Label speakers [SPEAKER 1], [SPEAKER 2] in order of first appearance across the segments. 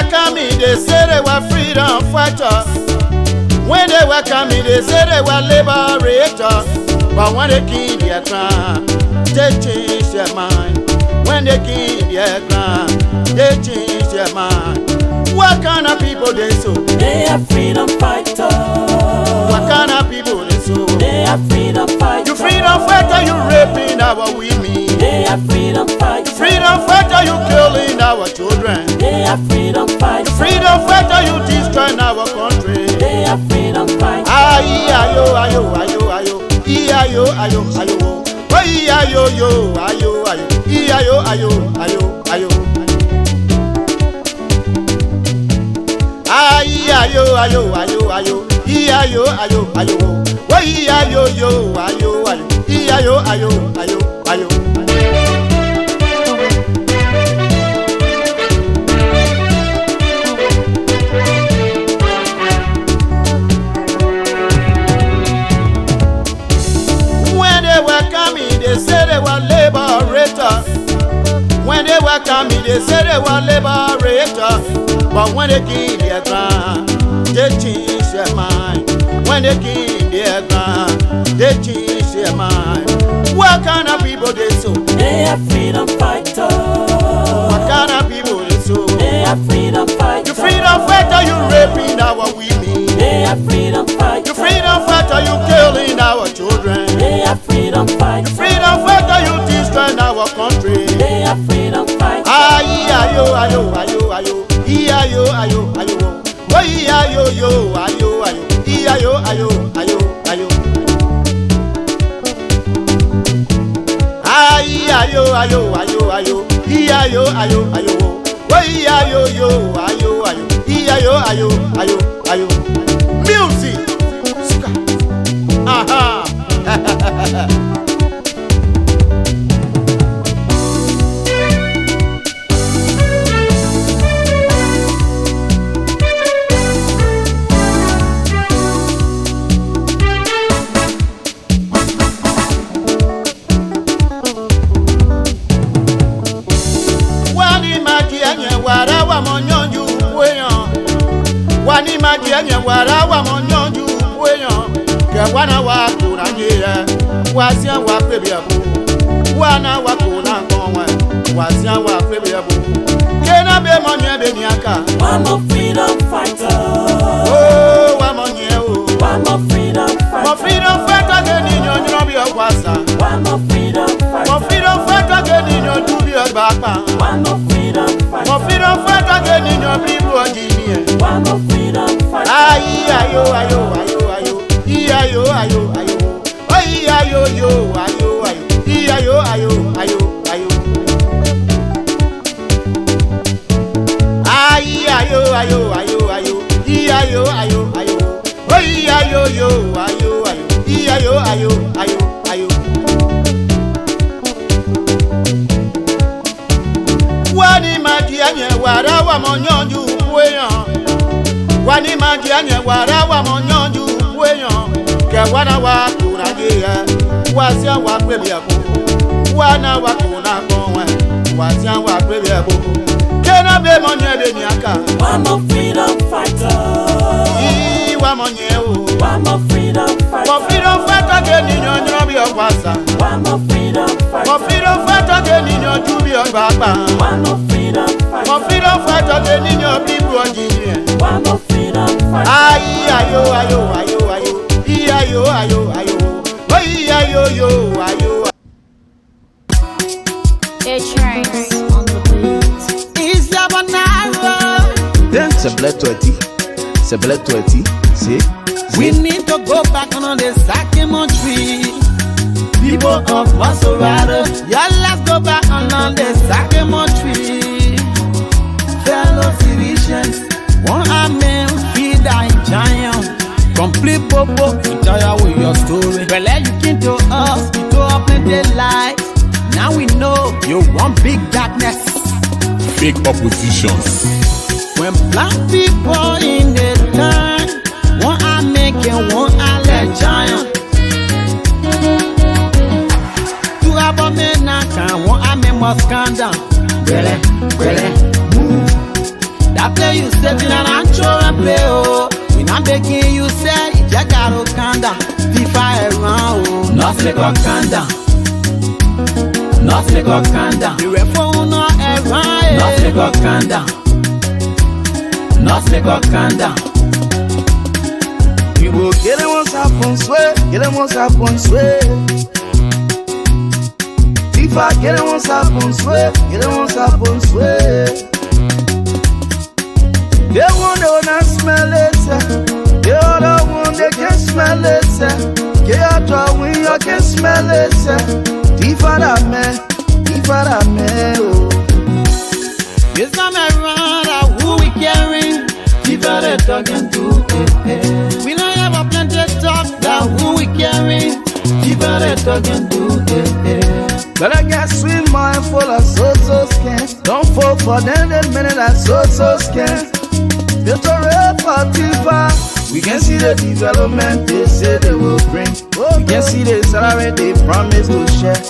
[SPEAKER 1] were coming, they said they were freedom fighters. When they were coming, they said they were liberators. But when they killed their crown, they changed their mind. When they killed their crown, they changed their mind. What kind of people they so?
[SPEAKER 2] They are freedom fighters.
[SPEAKER 1] What kind of people they so?
[SPEAKER 2] They are freedom fighters.
[SPEAKER 1] You freedom fighter, you raping our women.
[SPEAKER 2] They are freedom fighters.
[SPEAKER 1] Freedom fighter, you killing our children.
[SPEAKER 2] They are freedom fighters.
[SPEAKER 1] Freedom fighter, you destroying our country.
[SPEAKER 2] They are freedom fighters.
[SPEAKER 1] Ayo, ayo, ayo, ayo, ayo, ayo, ayo, ayo, ayo, ayo, ayo, ayo, ayo, ayo, ayo. Ayo, ayo, ayo, ayo, ayo, ayo, ayo, ayo, ayo, ayo, ayo, ayo, ayo. When they were coming, they said they were liberators. When they were coming, they said they were liberators. But when they killed their ground, they changed their mind. When they killed their ground, they changed their mind. What kind of people they so?
[SPEAKER 2] They are freedom fighters.
[SPEAKER 1] What kind of people they so?
[SPEAKER 2] They are freedom fighters.
[SPEAKER 1] You freedom fighter, you raping our women.
[SPEAKER 2] They are freedom fighters.
[SPEAKER 1] You freedom fighter, you killing our children.
[SPEAKER 2] They are freedom fighters.
[SPEAKER 1] You freedom fighter, you destroying our country.
[SPEAKER 2] They are freedom fighters.
[SPEAKER 1] Ayo, ayo, ayo, ayo, ayo, ayo, ayo, ayo, ayo, yo, ayo, ayo, ayo, ayo, ayo, ayo. Ayo, ayo, ayo, ayo, ayo, ayo, ayo, ayo, ayo, yo, ayo, ayo, ayo, ayo, ayo. Music. Aha. Wani maji enye wara wa monyoju weyan ke wana wa kuna nyere wasia wa pebi abu wana wa kuna konwe wasia wa pebi abu kena be monye be niaka
[SPEAKER 2] I'm a freedom fighter.
[SPEAKER 1] Oh wa monye o
[SPEAKER 2] I'm a freedom fighter.
[SPEAKER 1] Mo freedom fighter ke ni nyonyo bi okwasa
[SPEAKER 2] I'm a freedom fighter.
[SPEAKER 1] Mo freedom fighter ke ni nyonyo bi ogbapa
[SPEAKER 2] I'm a freedom fighter.
[SPEAKER 1] Mo freedom fighter ke ni nyonyo bi ojini
[SPEAKER 2] I'm a freedom fighter.
[SPEAKER 1] Ayo, ayo, ayo, ayo, ayo, ayo, ayo, ayo, ayo, yo, ayo, ayo, ayo, ayo, ayo. Ayo, ayo, ayo, ayo, ayo, ayo, ayo, ayo, ayo, yo, ayo, ayo, ayo, ayo, ayo. Wani maji anye wara wa monyonju weyan. Wani maji anye wara wa monyonju weyan. Ke wana wa kuna geya. Wasia wa kwebi abu. Wana wa kuna konwe. Wasia wa kwebi abu. Kena be monye be niaka.
[SPEAKER 2] I'm a freedom fighter.
[SPEAKER 1] Wa monye o.
[SPEAKER 2] I'm a freedom fighter.
[SPEAKER 1] Mo freedom fighter ke ni nyonyo bi okwasa.
[SPEAKER 2] I'm a freedom fighter.
[SPEAKER 1] Mo freedom fighter ke ni nyonyo bi ogbapa.
[SPEAKER 2] I'm a freedom fighter.
[SPEAKER 1] Mo freedom fighter ke ni nyonyo bi ojini.
[SPEAKER 2] I'm a freedom fighter.
[SPEAKER 1] Ayo, ayo, ayo, ayo, ayo, ayo, ayo, ayo, yo, ayo.
[SPEAKER 3] A-Trains on the beat.
[SPEAKER 1] Is that banana?
[SPEAKER 4] Then c'est bled 20, see?
[SPEAKER 1] We need to go back on the Sakimo tree. People of Maserati, yeah, let's go back on the Sakimo tree. Fellow citizens, one amen, feed thy giant. Complete popo, you tell with your story. Well, you came to us, you to open the light. Now we know you want big darkness.
[SPEAKER 4] Big oppositions.
[SPEAKER 1] When black people in the time, one I make and one I let giant. Two about me now, one I make must calm down. Move. That After you setting an ancho and play, oh. We not begging you, say, Jagaro Kanda, FIFA around, oh. Nothing got Kanda. Nothing got Kanda. You reform no around, nothing got Kanda. Nothing got Kanda.
[SPEAKER 5] We will get it once upon swear, get it once upon swear. If I get it once upon swear, get it once upon swear. They want to not smell it, the other one they can smell it, get out drawing, you can smell it, if I man, oh.
[SPEAKER 1] This time around, who we carrying? If I talking to, we don't have a plenty talk, that who we carrying? If I talking to,
[SPEAKER 5] Better get sweet mind full of so scan. Don't fall for them, the minute that so scan. It's a real Tifa. We can see the development they say they will bring. We can see the salary they promise to share.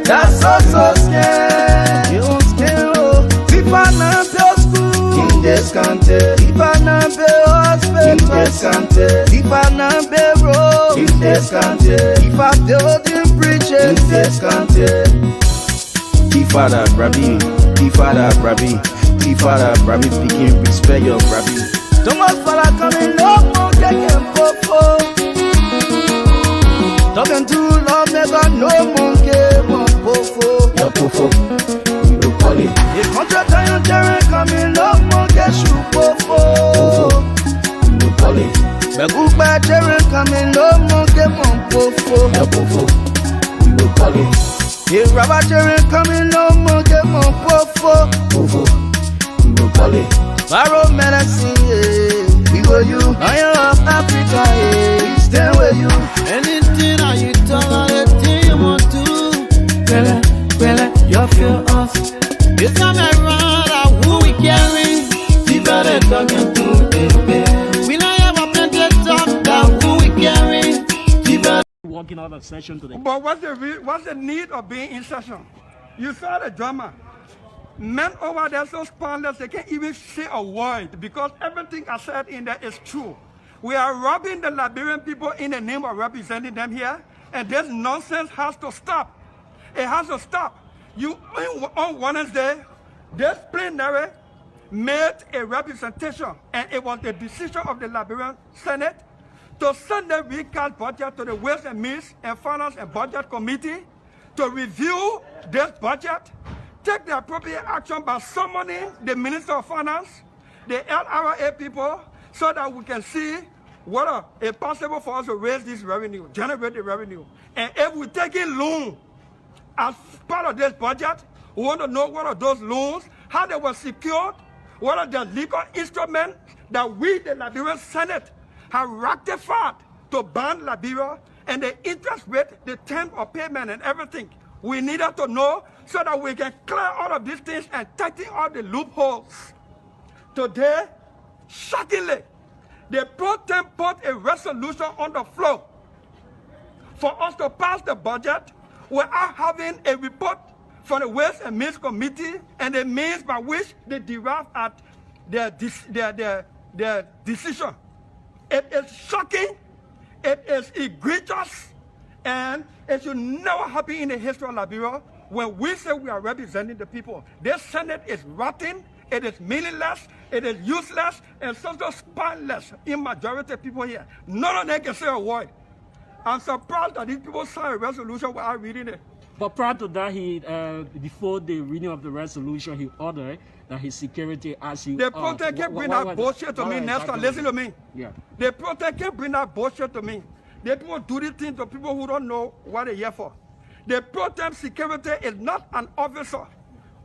[SPEAKER 5] That's so scared. You won't scare, oh. Tifa na pay school in this country. Tifa na pay hospital in this country. Tifa na pay road in this country. Tifa building bridges in this country. Tifa da brabi, Tifa da brabi. Father, Brabby, speaking, respect your Brabby. Thomas Fala coming, no more taking popo. Talking too long, never no monkey, more popo.
[SPEAKER 2] Your pofo, we will call it.
[SPEAKER 5] The Contrad and Terry coming, no more get shoe popo.
[SPEAKER 2] We will call it.
[SPEAKER 5] The good bad Terry coming, no more get more popo.
[SPEAKER 2] Your pofo, we will call it.
[SPEAKER 5] The rubber Terry coming, no more get more popo.
[SPEAKER 2] Pofo. Call it.
[SPEAKER 5] Barrow medicine, yeah. We go you, Lion of Africa, yeah. We stand with you.
[SPEAKER 1] anything that you talk, anything you want to, well, you feel us. This time around, who we carrying? If I talking to, we don't have a plenty talk, that who we carrying? If I
[SPEAKER 6] walking out of session today.
[SPEAKER 7] But what's the need of being in session? You saw the drama. Men over there so spineless they can't even say a word because everything I said in there is true. We are robbing the Liberian people in the name of representing them here, and this nonsense has to stop. It has to stop. You on Wednesday, this plenary made a representation, and it was the decision of the Liberian Senate to send the recast budget to the Ways and Means and Finance and Budget Committee to review this budget, take the appropriate action by summoning the Minister of Finance, the LRA people, so that we can see whether it's possible for us to raise this revenue, generate the revenue. And if we take in loan as part of this budget, we want to know what are those loans, how they were secured, what are the legal instruments that we, the Liberian Senate, have ratified to ban Liberia, and the interest rate, the term of payment and everything. We needed to know so that we can clear all of these things and tighten all the loopholes. Today, shockingly, the pro tem put a resolution on the floor for us to pass the budget without having a report from the Ways and Means Committee and the means by which they derive at their decision. It is shocking, it is egregious, and it should never happen in the history of Liberia when we say we are representing the people. This Senate is rotten, it is meaningless, it is useless, and so spineless in majority of people here. None of them can say a word. I'm surprised that these people signed a resolution without reading it.
[SPEAKER 6] But prior to that, he before the reading of the resolution, he ordered that his security ask you.
[SPEAKER 7] The protest can bring that bullshit to me next time. Listen to me.
[SPEAKER 6] Yeah.
[SPEAKER 7] The protest can bring that bullshit to me. The people do these things to people who don't know what they're here for. The protest security is not an officer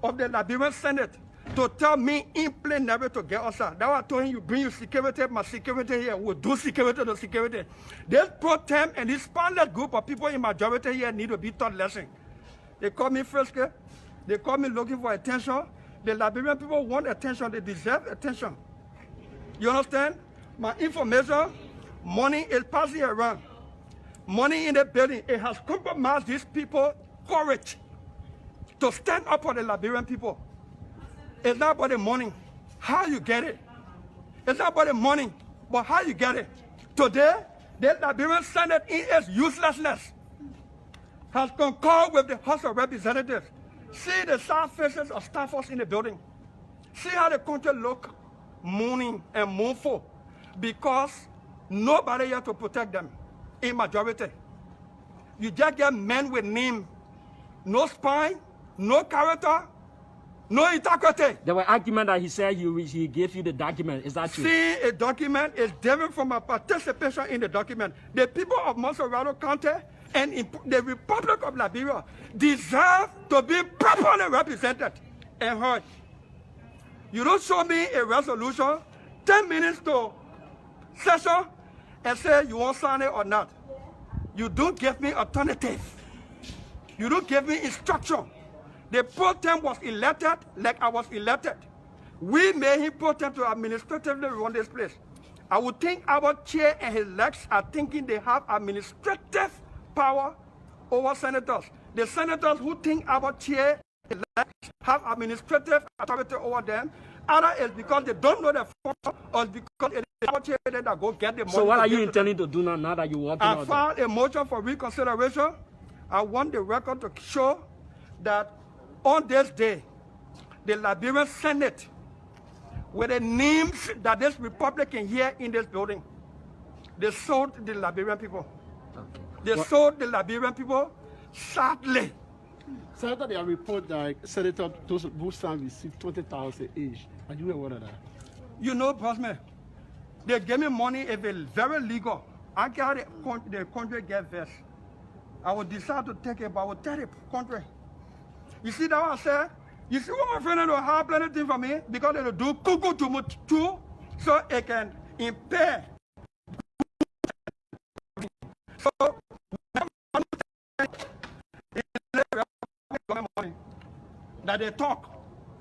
[SPEAKER 7] of the Liberian Senate to tell me in plain never to get us out. That's why I told him, you bring your security, my security here. We'll do security to security. This protest and this spineless group of people in majority here need to be taught lesson. They call me frisky. They call me looking for attention. The Liberian people want attention. They deserve attention. You understand? My information, money is passing around. Money in the building. It has compromised these people courage to stand up for the Liberian people. It's not about the money. how you get it. It's not about the money, but how you get it. Today, the Liberian Senate in its uselessness has concurred with the House of Representatives. See the sad faces of staffers in the building. See how the country look mourning and mournful because nobody here to protect them in majority. You just get men with name, no spine, no character, no integrity.
[SPEAKER 6] There were arguments that he said he gave you the document. Is that true?
[SPEAKER 7] See, a document is different from a participation in the document. The people of Monserrado County and in the Republic of Liberia deserve to be properly represented and heard. You don't show me a resolution 10 minutes to session and say you won't sign it or not. You don't give me alternative. You don't give me instruction. The pro tem was elected like I was elected. We made him pro tem to administratively run this place. I would think our chair and his legs are thinking they have administrative power over senators. The senators who think our chair and legs have administrative authority over them, either it's because they don't know the form or because it is our chair that go get the money.
[SPEAKER 6] So what are you intending to do now that you're working on?
[SPEAKER 7] I filed a motion for reconsideration. I want the record to show that on this day, the Liberian Senate, with the names that this Republican here in this building, they sold the Liberian people. They sold the Liberian people sadly.
[SPEAKER 8] Senator, there are reports that Senator Busan received 20,000 each. Are you aware of that?
[SPEAKER 7] You know, Bossman, they gave me money if it's very legal. I got the country get vest. I will decide to take it, but I will tell the country. You see that what I said? You see what my friend will have plenty of things for me? Because they will do cuckoo to much too, so it can impair. So, that they talk.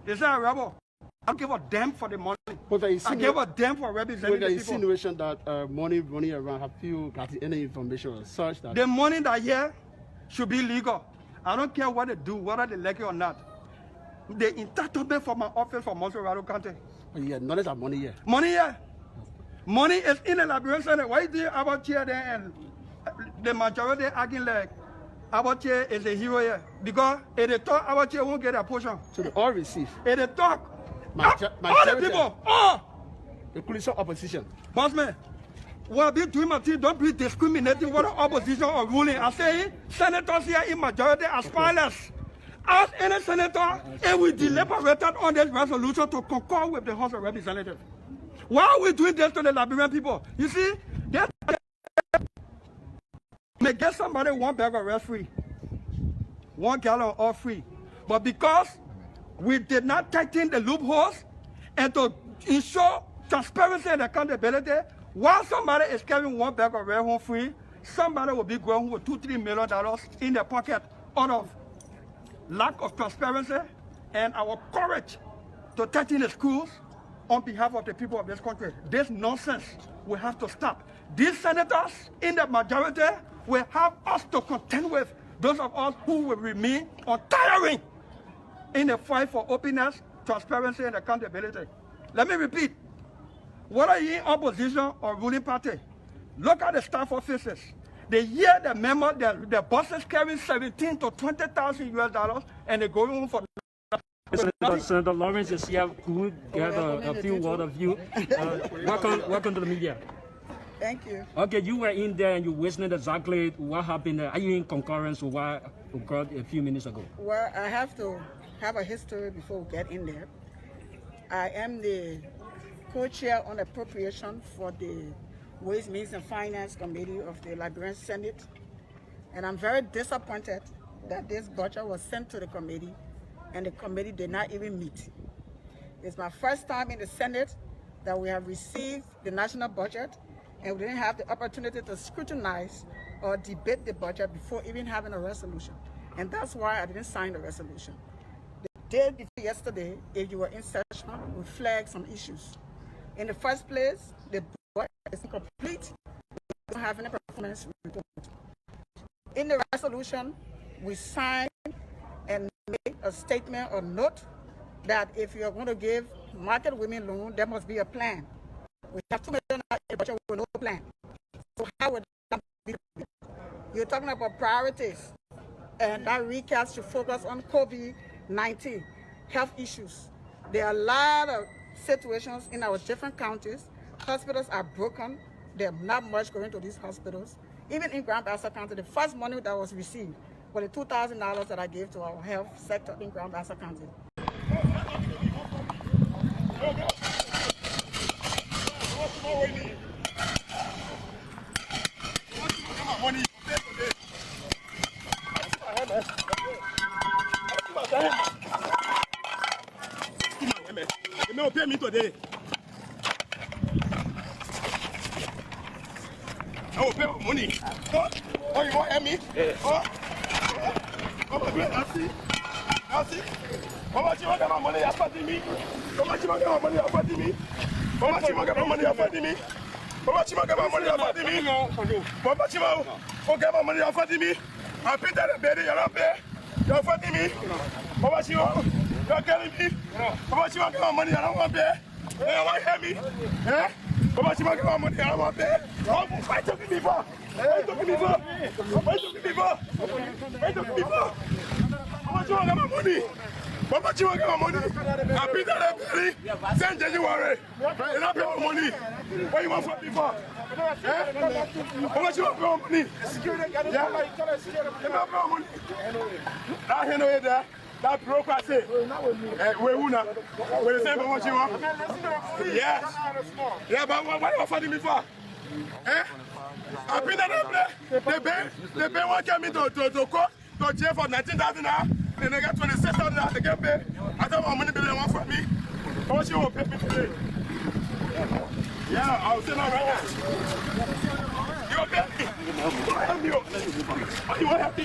[SPEAKER 7] They say, rebel. I don't give a damn for the money. I give a damn for representing the people.
[SPEAKER 8] With the insinuation that money running around, have you got any information or such that...
[SPEAKER 7] The money that here should be legal. I don't care what they do, whether they like it or not. The entitlement for my office for Monserrado County.
[SPEAKER 8] But yeah, knowledge of money here.
[SPEAKER 7] Money here. Money is in the Liberian Senate. Why do you have a chair there and the majority acting like our chair is a hero here? Because if they talk, our chair won't get a portion.
[SPEAKER 8] So they all receive.
[SPEAKER 7] If they talk,
[SPEAKER 8] my
[SPEAKER 7] all the people,
[SPEAKER 8] including some opposition.
[SPEAKER 7] Bossman, what I've been doing my team, don't be discriminating whether opposition or ruling. I say senators here in majority are spineless. Ask any senator, and we deliberated on this resolution to concur with the House of Representatives. Why are we doing this to the Liberian people? You see, they may get somebody one bag of rice free, 1 gallon of free. But because we did not tighten the loopholes and to ensure transparency and accountability, while somebody is carrying 1 bag of rice home free, somebody will be going with $2-3 million in their pocket out of lack of transparency and our courage to tighten the schools on behalf of the people of this country. This nonsense will have to stop. These senators in the majority will have us to contend with those of us who will remain untiring in the fight for openness, transparency, and accountability. Let me repeat, whether you're in opposition or ruling party, look at the staff offices. They hear the memo, the bosses carrying 17 to 20,000 US dollars, and they go home for.
[SPEAKER 6] Senator Lawrence is here. Could we get a few words of you? Welcome to the media.
[SPEAKER 9] Thank you.
[SPEAKER 6] Okay, you were in there and you witnessed exactly what happened there. Are you in concurrence with what occurred a few minutes ago?
[SPEAKER 9] Well, I have to have a history before we get in there. I am the co-chair on appropriation for the Ways, Means and Finance Committee of the Liberian Senate. And I'm very disappointed that this budget was sent to the committee and the committee did not even meet. It's my first time in the Senate that we have received the national budget and we didn't have the opportunity to scrutinize or debate the budget before even having a resolution. And that's why I didn't sign the resolution. The day before yesterday, if you were in session, we flagged some issues. In the first place, the budget is incomplete. We don't have any performance report. In the resolution, we signed and make a statement or note that if you're going to give market women loan, there must be a plan. We have 2 million in the budget with no plan. So how would that be? You're talking about priorities, and that recast should focus on COVID-19 health issues. There are a lot of situations in our different counties. Hospitals are broken. There's not much going to these hospitals. Even in Grand Bassa County, the first money that was received was the $2,000 that I gave to our health sector in Grand Bassa County.
[SPEAKER 10] You may pay me today. I will pay money. Oh, you want me? Oh, I see. How much you want my money after me? How much you want my money after me? How much you want my money after me? How much you want my money after me? How much you want my money after me? I pay that baby, you're not there. You're after me. How much you want? You're telling me. How much you want my money? I don't want to pay. You want to hear me? Eh? How much you want my money? I don't want to pay. Why talking before? Why talking before? Why talking before? Why talking before? How much you want my money? How much you want my money? I pay that baby. Send January. You don't pay my money. What you want from before? Eh? How much you want my money? Yeah? You don't pay my money. I hear no there. That bureaucracy. Where who now? Where the same for what you want? Yes. Yeah, but what you offering me for? Eh? I pay that they pay one came into to court to jail for 19,000 now. Then they get 26,000 now. They get paid. I don't want money billion one for me. How much you want to pay me today? Yeah, I'll say that right now. You want to pay me? You want to help me? You want to help me?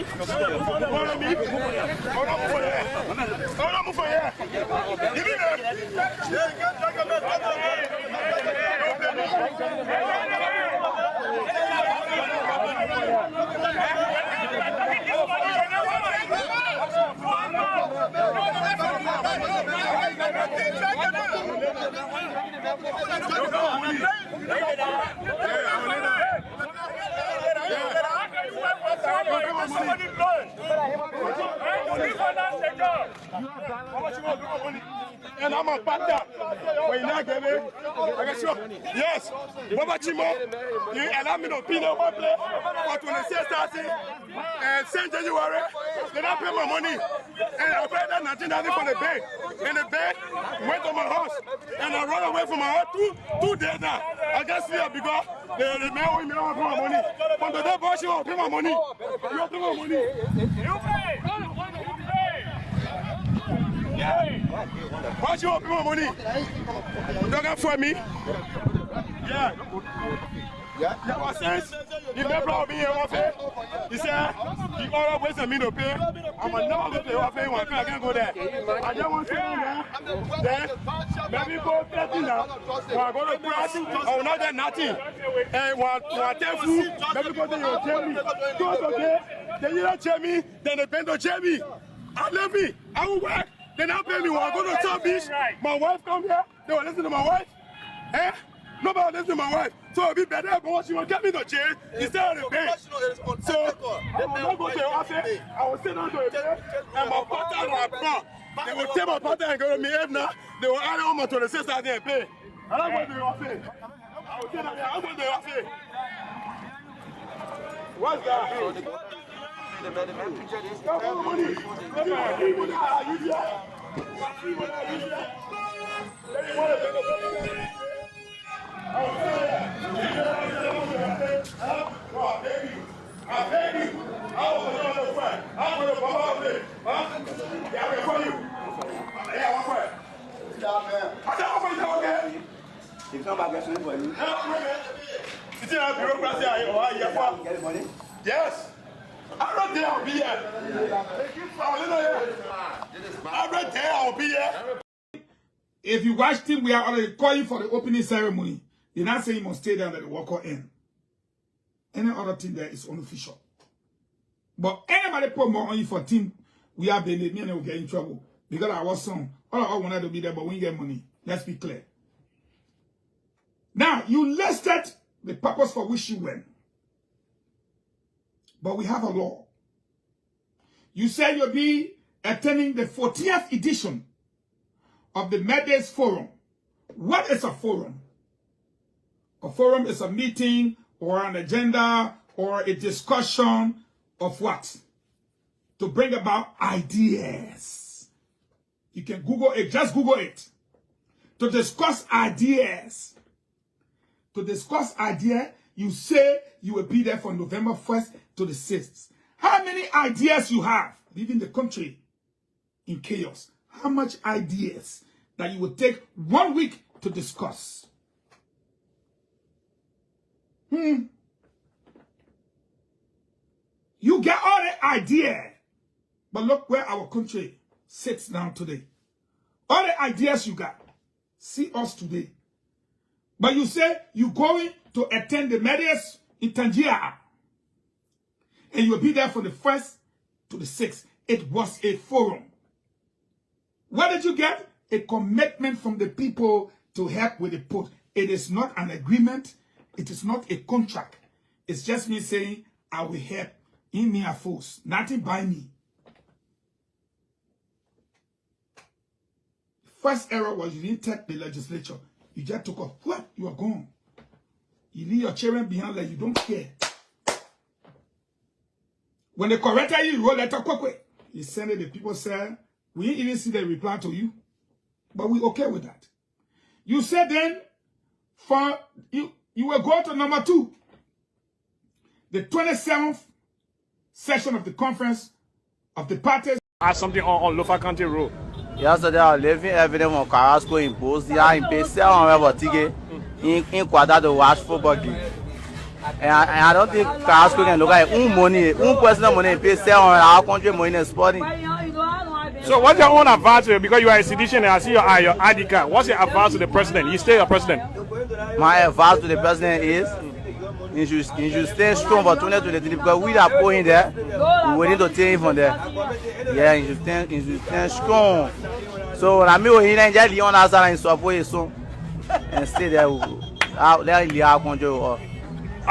[SPEAKER 10] Hold on, move for here. Hold on, move for here. Give me that. And I'm a partner. When you not give it, I can show. Yes. Baba Chimo, you allow me to pin on one play for 26,000 and St. January. They don't pay my money. And I paid that 19,000 for the bank. And the bank went to my house. And I run away from my house 2 days now. I just see it because the man who don't pay my money. From the day boss, you won't pay my money. You won't pay my money. You pay. Why you want my money? You don't get for me? Yeah. Yeah, what sense? You never brought me here, what fair? He said, you always want me to pay. I'm a never go pay, what fair, I can't go there. I just want to go there. Then, maybe go 30 now. When I go to press, I will not get nothing. And when I tell food, maybe go there, you'll tell me. Go to there, then you don't tell me, then they pay to tell me. I love me, I will work. They not pay me when I go to South Beach. My wife come here, they will listen to my wife. Eh? Nobody listen to my wife. So it'll be better if what she will get me to jail instead of the bank. So I will not go to your office. I will sit down to the bed and my partner will come. They will take my partner and go to me if not, they will add on my 26,000 and pay. I don't go to your office. I will sit down here, I'll go to your office. What's that? Yes. Every day I'll be here. Every day I'll be here.
[SPEAKER 11] If you watch him, we are already calling for the opening ceremony. They're not saying he must stay there and let the worker in. Any other thing there is unofficial. But anybody put more on you for team, we have been me and will get in trouble. Because I was son. All I wanted to be there, but we get money. Let's be clear. Now, you listed the purpose for which you went. But we have a law. You said you'll be attending the 40th edition of the Medes Forum. What is a forum? A forum is a meeting or an agenda or a discussion of what? To bring about ideas. You can Google it, just Google it. To discuss ideas. To discuss ideas, you say you will be there from November 1st to the 6th. How many ideas you have leaving the country in chaos? How much ideas that you would take 1 week to discuss? You get all the idea, but look where our country sits down today. All the ideas you got, see us today. But you say you're going to attend the Medes in Tangier, and you will be there from the 1st to the 6th. It was a forum. What did you get? A commitment from the people to help with the put. It is not an agreement. It is not a contract. It's just me saying, I will help in me a force. Nothing by me. First error was you didn't take the legislature. You just took off. What? You are gone. You leave your children behind like you don't care. When they corrected you, you wrote letter quick. You send it, the people said, we didn't even see the reply to you. But we okay with that. You said then, for you will go to number 2. The 27th session of the conference of the parties.
[SPEAKER 12] I have something on Lofa County Road.
[SPEAKER 5] Yesterday, I was living evidence on Carrasco imposed. They are in pay on ticket in Contrad to watch football game. And I don't think Carrasco can look at money, personal money, pay on our country money in sporting.
[SPEAKER 12] So what's your own advice? Because you are a citizen and I see your ID card. What's your advice to the president? You stay your president.
[SPEAKER 5] My advice to the president is you should stay strong for 2023 because we are going there. We need to take him from there. Yeah, you should stay strong. So I mean, we need to Leon Azar and support so and stay there. Out there in the country. All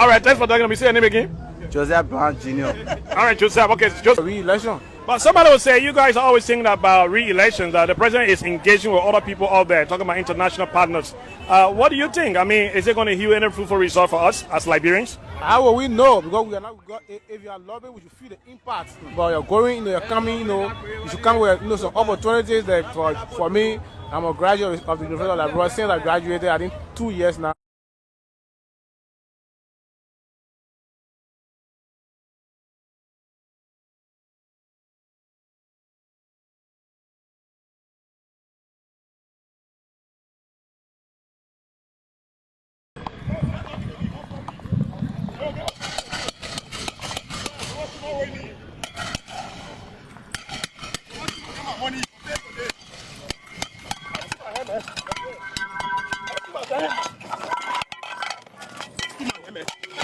[SPEAKER 12] right, thanks for talking to me. Say your name again.
[SPEAKER 5] Joseph Brown Jr.
[SPEAKER 12] All right, Joseph. Okay, just
[SPEAKER 5] re-election.
[SPEAKER 12] But somebody will say, you guys are always thinking about re-elections, that the president is engaging with other people out there, talking about international partners. What do you think? I mean, is it going to yield any fruitful result for us as Liberians?
[SPEAKER 13] How will we know? Because we are not, if you are lobbying, we should feel the impact. But you're going, you're coming, you should come with some opportunities that for me, I'm a graduate of the University of Liberia. Since I graduated, I think 2 years now.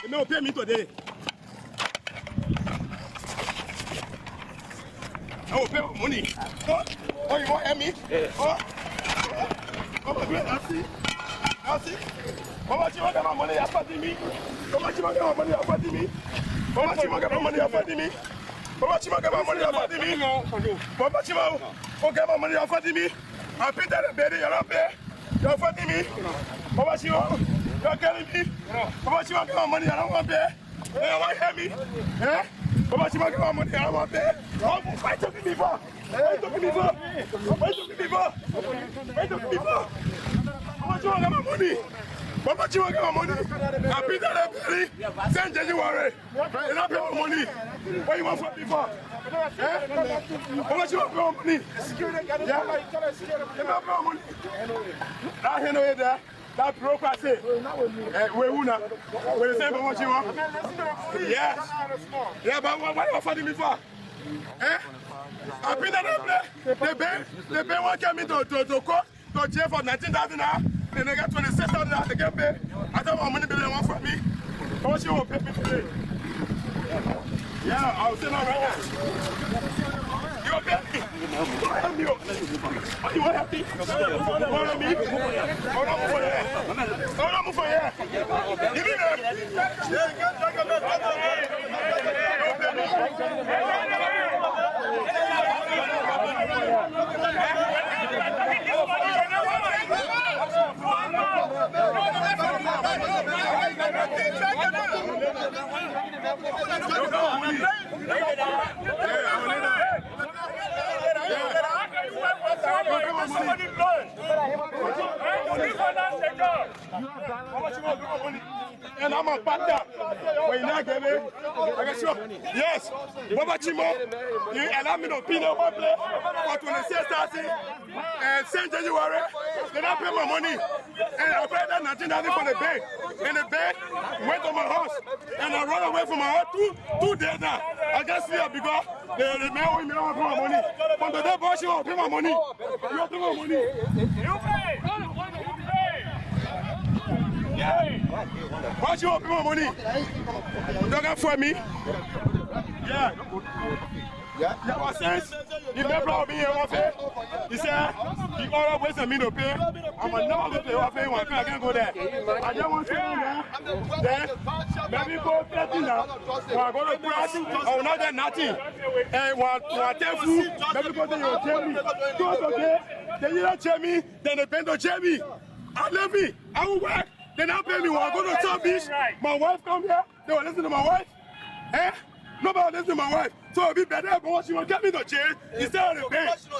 [SPEAKER 10] You may pay me today. I will pay my money. Oh, you want me? Oh, I see. How much you want my money? How much you want my money? How much you want my money? How much you want my money? How much you want my money? I pay that baby. You're not pay. You're fighting me. How much you want? You're killing me. How much you want my money? I don't want to pay. You want to hear me? Eh? How much you want my money? I don't want to pay. Why talking me for? Why talking me for? Why talking me for? Why talking me for? How much you want my money? How much you want my money? I pay that baby. Send January. You don't pay my money. What you want for me for? How much you want my money? Yeah. You don't pay my money. That hand over there. That bureaucracy. We're the same for what you want. Yes. Yeah, but what are you fighting me for? I've been at the bank won't get me to court, to jail for 19,000 now. Then they got 26,000 now to get paid. I thought how many billion want from me. How much you want to pay me today? Yeah, I'll say no right now. You okay? Help me. Are you happy? Follow me. Hold on for here. Hold on for here. Give me that. And I'm a partner. When you not give it, I can show. Yes, Baba Chimo, you allow me to pin one play for 26,000 and St. January. Then I pay my money. And I paid that 19,000 for the bank. And the bank went to my house. And I run away from my house 2 days now. I just see it because the man will not pay my money. From the day, boss, you will pay my money. You will pay my money. You pay. Why you want my money? Don't get for me. Yeah. Yeah, what sense? You never brought me here, he said, he always waits for me to pay. I'm never going to pay one pay one. I can't go there. I just want to go there. Then, maybe go 30 now. When I go to press, I will not get nothing. And when I tell food, maybe go to your Jamie. Go to there. Then you don't tell me, then they pay to Jamie. I love me. I will work. They not pay me when I go to South Beach. My wife come here. They will listen to my wife. Eh? Nobody will listen to my wife. So it'll be better if she will get me to jail instead of the bank. So I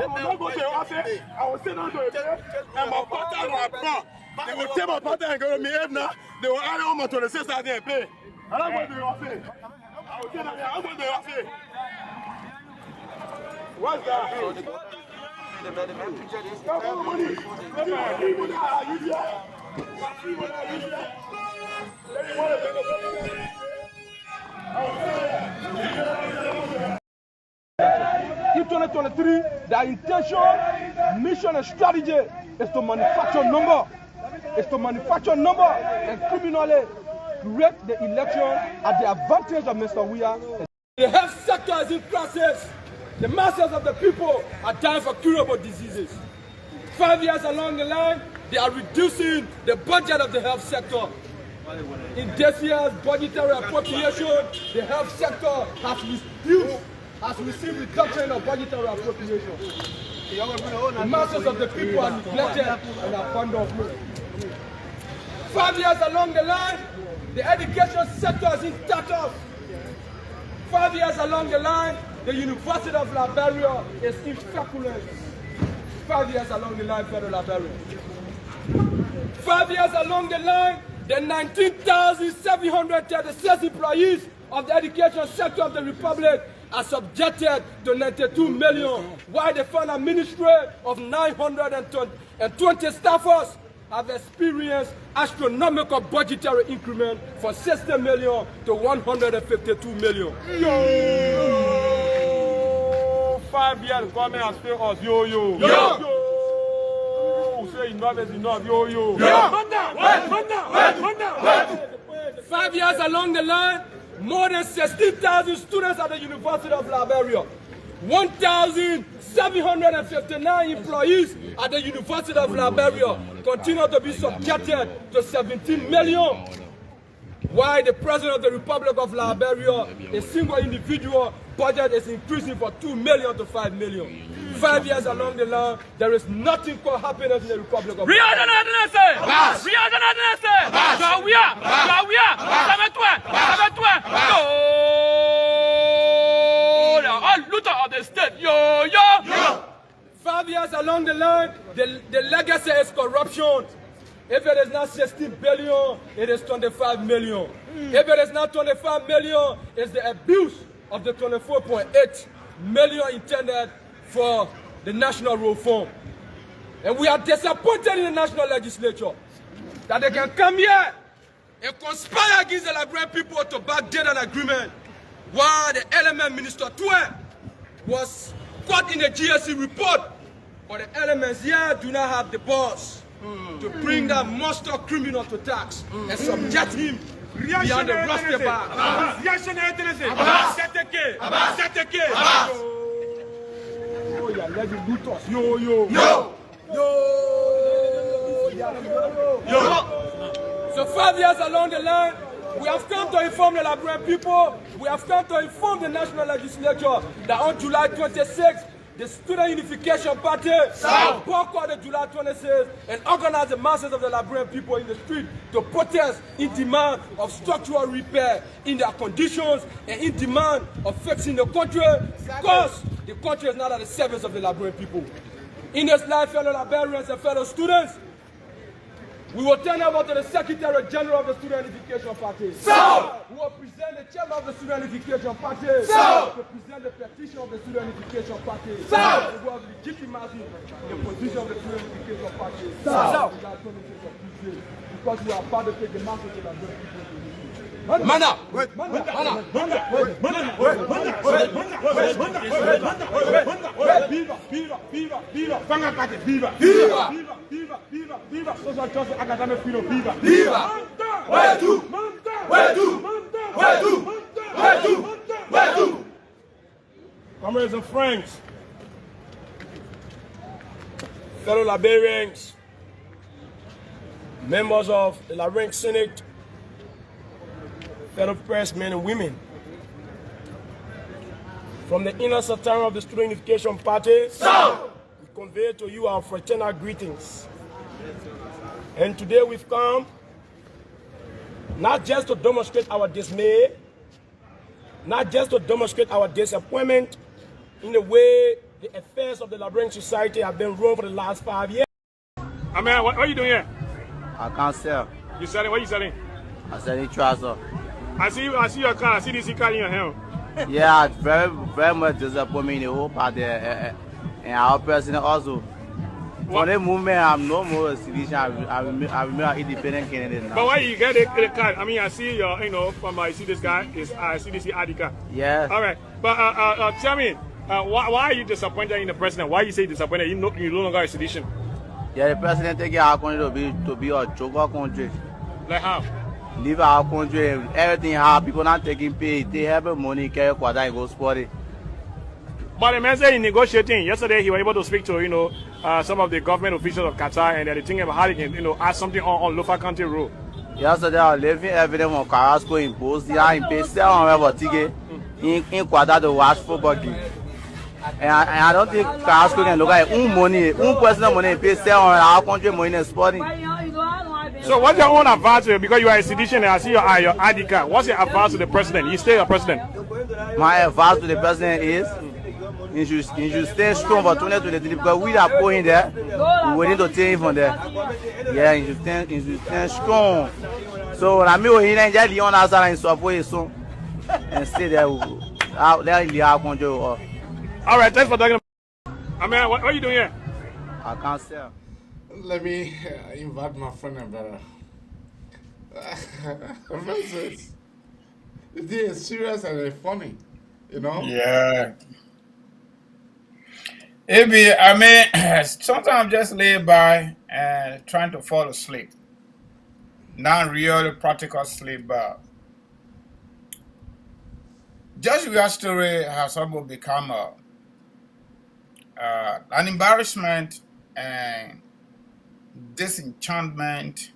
[SPEAKER 10] will not go to your office. I will sit down to a bed and my partner will come. They will take my partner and go to me. If not, they will add on my 26,000 and pay. I don't go to your office. I will sit down here. I'll go to your office. What's that?
[SPEAKER 14] In 2023, their intention, mission, and strategy is to manufacture number. And criminally create the election at the advantage of Mr. Weah. The health sector is in crisis. The masses of the people are dying for curable diseases. 5 years along the line, they are reducing the budget of the health sector. In this year's budgetary appropriation, the health sector has received reduction of budgetary appropriation. The masses of the people are neglected and abandoned. 5 years along the line, the education sector is in tatters. 5 years along the line, the University of Liberia is in feculence. 5 years along the line, Federal Liberia. 5 years along the line, the 19,736 employees of the education sector of the Republic are subjected to 92 million, while the final ministry of 920 staffers have experienced astronomical budgetary increment from 60 million to 152 million. Yo! 5 years, government has failed us. Yo, yo. Yo! Yo! Say enough is enough. Yo, yo. Yo! 5 years along the line, more than 16,000 students at the University of Liberia, 1,759 employees at the University of Liberia continue to be subjected to 17 million. While the President of the Republic of Liberia, a single individual budget is increasing from 2 million to 5 million. 5 years along the line, there is nothing called happiness in the Republic of Liberia. Of the state. Yo, yo. 5 years along the line, the legacy is corruption. If it is not 16 billion, it is 25 million. If it is not 25 million, it's the abuse of the 24.8 million intended for the national reform. And we are disappointed in the national legislature that they can come here and conspire against the Liberian people to backdate an agreement while the element Minister Tue was caught in a GSC report, but the elements here do not have the balls to bring that monster criminal to tax and subject him beyond the rusty bar.
[SPEAKER 10] Reactionnaire Tennessee.
[SPEAKER 14] Oh, yeah, let you loot us. Yo. So 5 years along the line, we have come to inform the Liberian people, we have come to inform the National Legislature that on July 26th, the Student Unification Party will boycott the July 26th and organize the masses of the Liberian people in the street to protest in demand of structural repair in their conditions and in demand of fixing the country because the country is not at the service of the Liberian people. In this life, fellow Liberians and fellow students, we will turn over to the Secretary General of the Student Unification Party. We will present the Chairman of the Student Unification Party. To present the petition of the Student Unification Party. We will legitimize the position of the Student Unification Party. Because we are about to take the masses of the people. Mana! Viva! Social justice academic freedom, viva! Where to? Comrades and friends, fellow Liberians, members of the Liberian Senate, fellow pressmen and women, from the inner sanctum of the Student Unification Party, we convey to you our fraternal greetings. And today we've come not just to demonstrate our dismay, not just to demonstrate our disappointment in the way the affairs of the Liberian society have been run for the last 5 years.
[SPEAKER 12] Man, what are you doing here?
[SPEAKER 15] I can't sell.
[SPEAKER 12] You selling? What are you selling?
[SPEAKER 15] I'm selling trousers.
[SPEAKER 12] I see your car. I see this car in your hand.
[SPEAKER 15] Yeah, it's very much disappointing in the whole party and our president also. For the movement, I'm no more a citizen. I remain an independent candidate now.
[SPEAKER 12] But why you get the card? I mean, I see your, I see this guy. I see this ID card.
[SPEAKER 15] Yeah.
[SPEAKER 12] All right. But tell me, why are you disappointed in the president? Why you say disappointed? You no longer a citizen.
[SPEAKER 15] Yeah, the president take our country to be a joker country.
[SPEAKER 12] Like how?
[SPEAKER 15] Leave our country, everything hard. People not taking pay. They have money, carry quarter and go sport it.
[SPEAKER 12] But the man said in negotiating yesterday, he was able to speak to some of the government officials of Qatar, and they're thinking about how they can add something on local country rule.
[SPEAKER 15] Yesterday, I was leaving evidence on Carrasco in post. They are in pay 700 ticket in quarter to watch football game. And I don't think Carrasco can look at money, personal money, pay 700 our country money in sporting.
[SPEAKER 12] So what's your own advice to you? Because you are a citizen and I see your ID card. What's your advice to the president? You stay a president.
[SPEAKER 15] My advice to the president is you should stay strong for 2023 because we are going there. We need to take him from there. Yeah, you should stay strong. So when I'm here in just Leon outside and support his son and stay there. Out there in the country. All
[SPEAKER 12] right, thanks for talking. Man, what are you doing here?
[SPEAKER 15] I can't sell.
[SPEAKER 16] Let me invite my friend and brother. It is serious and funny,
[SPEAKER 11] Yeah. Maybe, I mean, sometimes I'm just lay by and trying to fall asleep. Not really practical sleep, but Joshua's story has almost become an embarrassment and disenchantment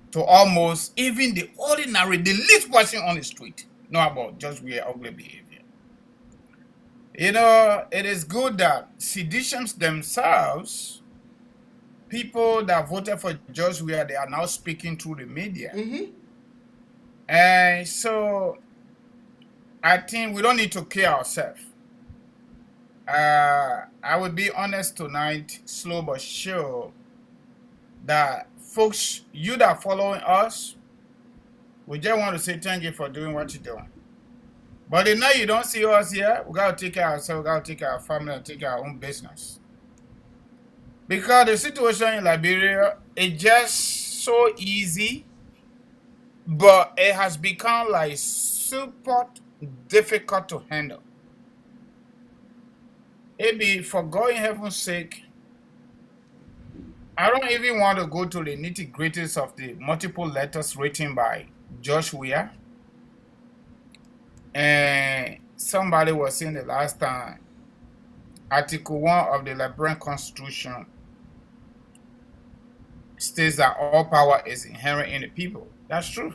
[SPEAKER 11] to almost even the least person on the street know about Joshua's ugly behavior. It is good that seditious themselves, people that voted for Joshua, they are now speaking through the media. And so I think we don't need to kill ourselves. I will be honest tonight, slow but sure, that folks, you that are following us, we just want to say thank you for doing what you're doing. But the night you don't see us here, we got to take care of ourselves, we got to take care of our family, and take care of our own business. Because the situation in Liberia is just so easy, but it has become like super difficult to handle. Maybe for God in heaven's sake, I don't even want to go to the nitty-gritties of the multiple letters written by
[SPEAKER 17] Joshua. And somebody was saying the last time, Article 1 of the Liberian Constitution states that all power is inherent in the people. That's true.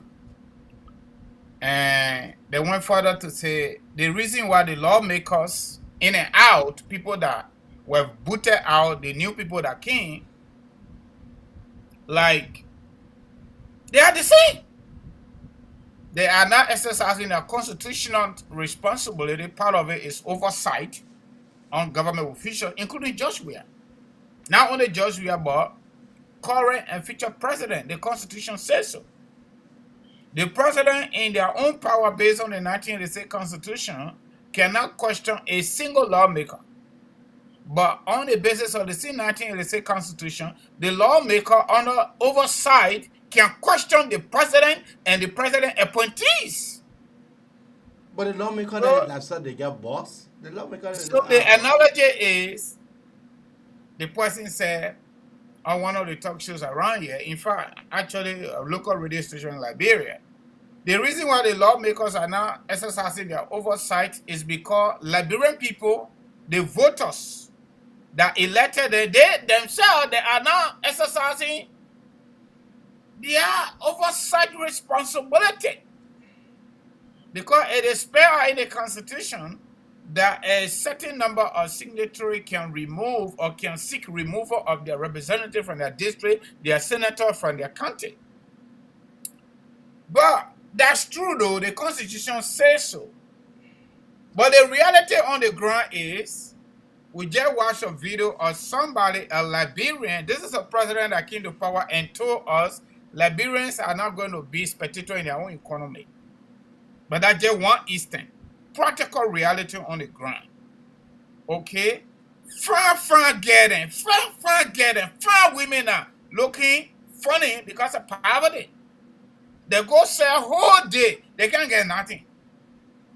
[SPEAKER 17] And they went further to say the reason why the lawmakers in and out, people that were booted out, the new people that came, like, they are the same. They are not exercising their constitutional responsibility. Part of it is oversight on government officials, including Joshua. Not only Joshua, but current and future president. The Constitution says so. The president, in their own power based on the 1986 Constitution, cannot question a single lawmaker. But on the basis of the same 1986 Constitution, the lawmaker under oversight can question the president and the president appointees.
[SPEAKER 18] But the lawmaker that said they get boss, the lawmaker.
[SPEAKER 17] So the analogy is, the person said on one of the talk shows around here, in fact, actually a local radio station in Liberia, the reason why the lawmakers are now exercising their oversight is because Liberian people, the voters that elected them, they themselves, they are now exercising their oversight responsibility. Because it is spelled in the Constitution that a certain number of signatories can remove or can seek removal of their representative from their district, their senator from their county. But that's true though, the Constitution says so. But the reality on the ground is, we just watched a video of somebody, a Liberian, this is a president that came to power and told us Liberians are not going to be spectators in their own economy. But that's just one instant. Practical reality on the ground. Okay? Far getting, far women are looking funny because of poverty. They go sell whole day, they can't get nothing.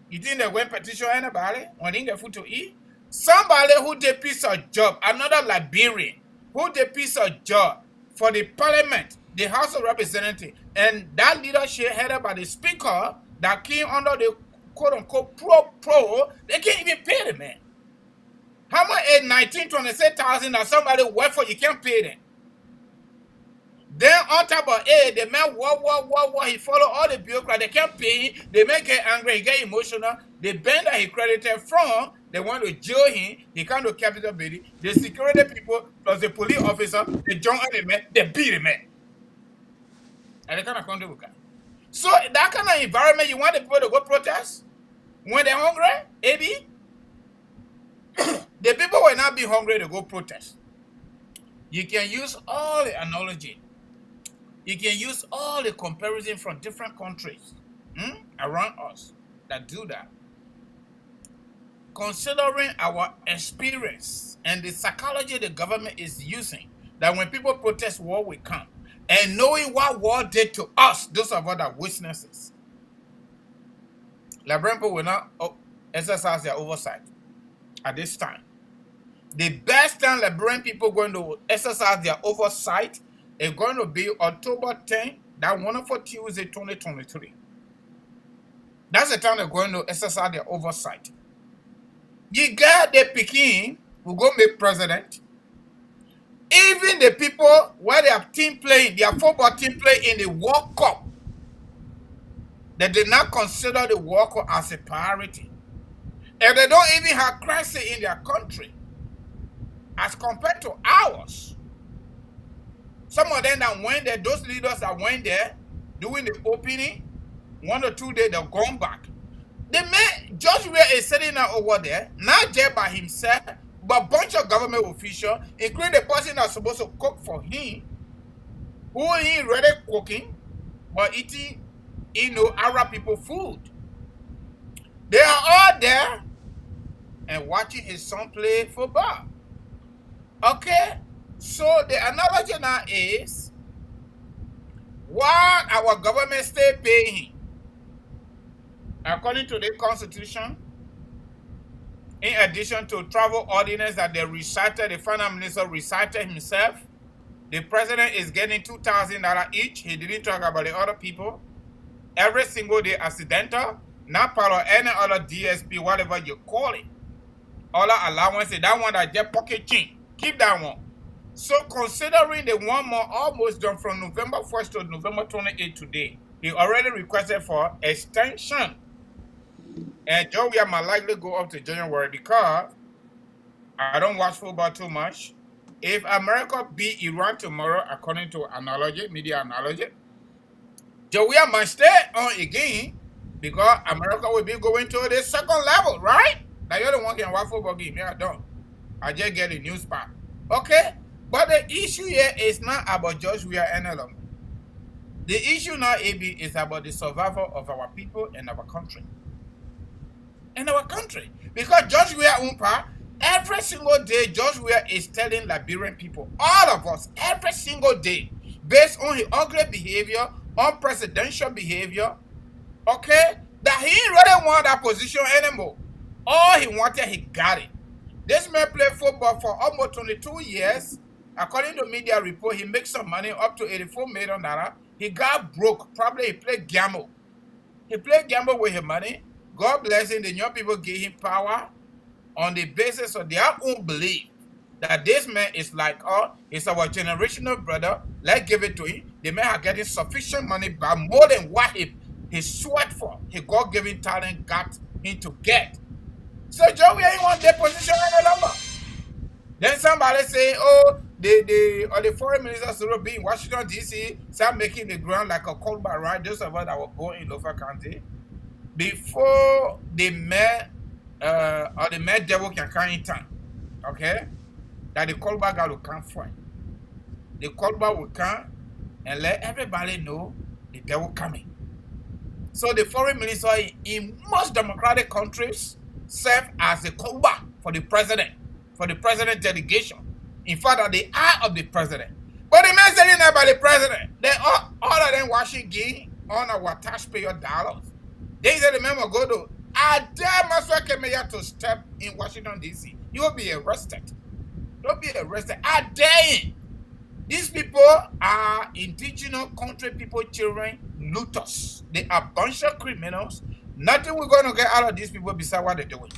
[SPEAKER 17] You think they went petition anybody when they get food to eat? Somebody who did piece of job, another Liberian, who did piece of job for the parliament, the House of Representatives, and that leadership headed by the speaker that came under the quote-unquote pro, they can't even pay the man. How much is 19,26,000 that somebody work for, you can't pay them? Then on top of it, the man war, he follow all the bureaucrats, they can't pay him, they may get angry, he get emotional, the bank that he credited from, they want to jail him, he can't do capital building, the security people plus the police officer, they jump on the man, they beat the man. And they can't come to look. So that kind of environment, you want the people to go protest when they're hungry, maybe? The people will not be hungry to go protest. You can use all the analogy. You can use all the comparison from different countries around us that do that. Considering our experience and the psychology the government is using, that when people protest, war will come. And knowing what war did to us, those of us that are witnesses, Liberian people will not exercise their oversight at this time. The best time Liberian people are going to exercise their oversight is going to be October 10th, that wonderful Tuesday, 2023. That's the time they're going to exercise their oversight. You get the Peking who go make president. Even the people where their team playing, their football team play in the World Cup, they did not consider the World Cup as a priority. And they don't even have crisis in their country as compared to ours. Some of them that went there, those leaders that went there doing the opening, 1 or 2 days, they're gone back. The man, Joshua is sitting out over there, not just by himself, but a bunch of government officials, including the person that's supposed to cook for him, who ain't really cooking, but eating, Arab people food. They are all there and watching his son play football. Okay? So the analogy now is, why our government still paying him? According to the Constitution, in addition to travel ordinance that they recited, the finance minister recited himself, the president is getting $2,000 each. He didn't talk about the other people. every single day accidental, not part of any other DSP, whatever you call it. All allowances, that one that just pocket change. Keep that one. So considering the 1 month almost done from November 1st to November 28th today, he already requested for extension. And Joe, we might likely go up to January because I don't watch football too much. If America beat Iran tomorrow, according to media analogy, Joe, we might stay on again because America will be going to the second level, right? Now you're the one can watch football game. Yeah, I don't. I just get a news part. Okay? But the issue here is not about George Weah any longer. The issue now, AB, is about the survival of our people and our country. And our country. Because George Weah Umpa, every single day, George Weah is telling Liberian people, all of us, every single day, based on his ugly behavior, unpresidential behavior, okay, that he really want that position anymore. All he wanted, he got it. This man played football for almost 22 years. According to media report, he makes some money up to $84 million. He got broke. Probably he played gamble. He played gamble with his money. God bless him. The young people gave him power on the basis of their own belief that this man is like us. He's our generational brother. Let's give it to him. The man are getting sufficient money, but more than what he sweat for. His God-given talent got him to get. So Joe, we ain't want that position any longer. Then somebody say, oh, the foreign ministers will be in Washington, D.C., start making the ground like a cold bar, right? Those of us that were born in Lofa County. Before the mayor or the mayor devil can come in town, okay? That the cold bar guy will come for it. The cold bar will come and let everybody know the devil coming. So the foreign minister in most democratic countries serve as a cold bar for the president delegation. In fact, at the eye of the president. But the man saying that by the president, they all of them Washington on our taxpayer dollars. They said the man will go to I dare Maswa Kemeya to step in Washington, D.C. You will be arrested. Don't be arrested. I dare him. These people are indigenous country people, children, looters. They are a bunch of criminals. Nothing we're going to get out of these people besides what they're doing.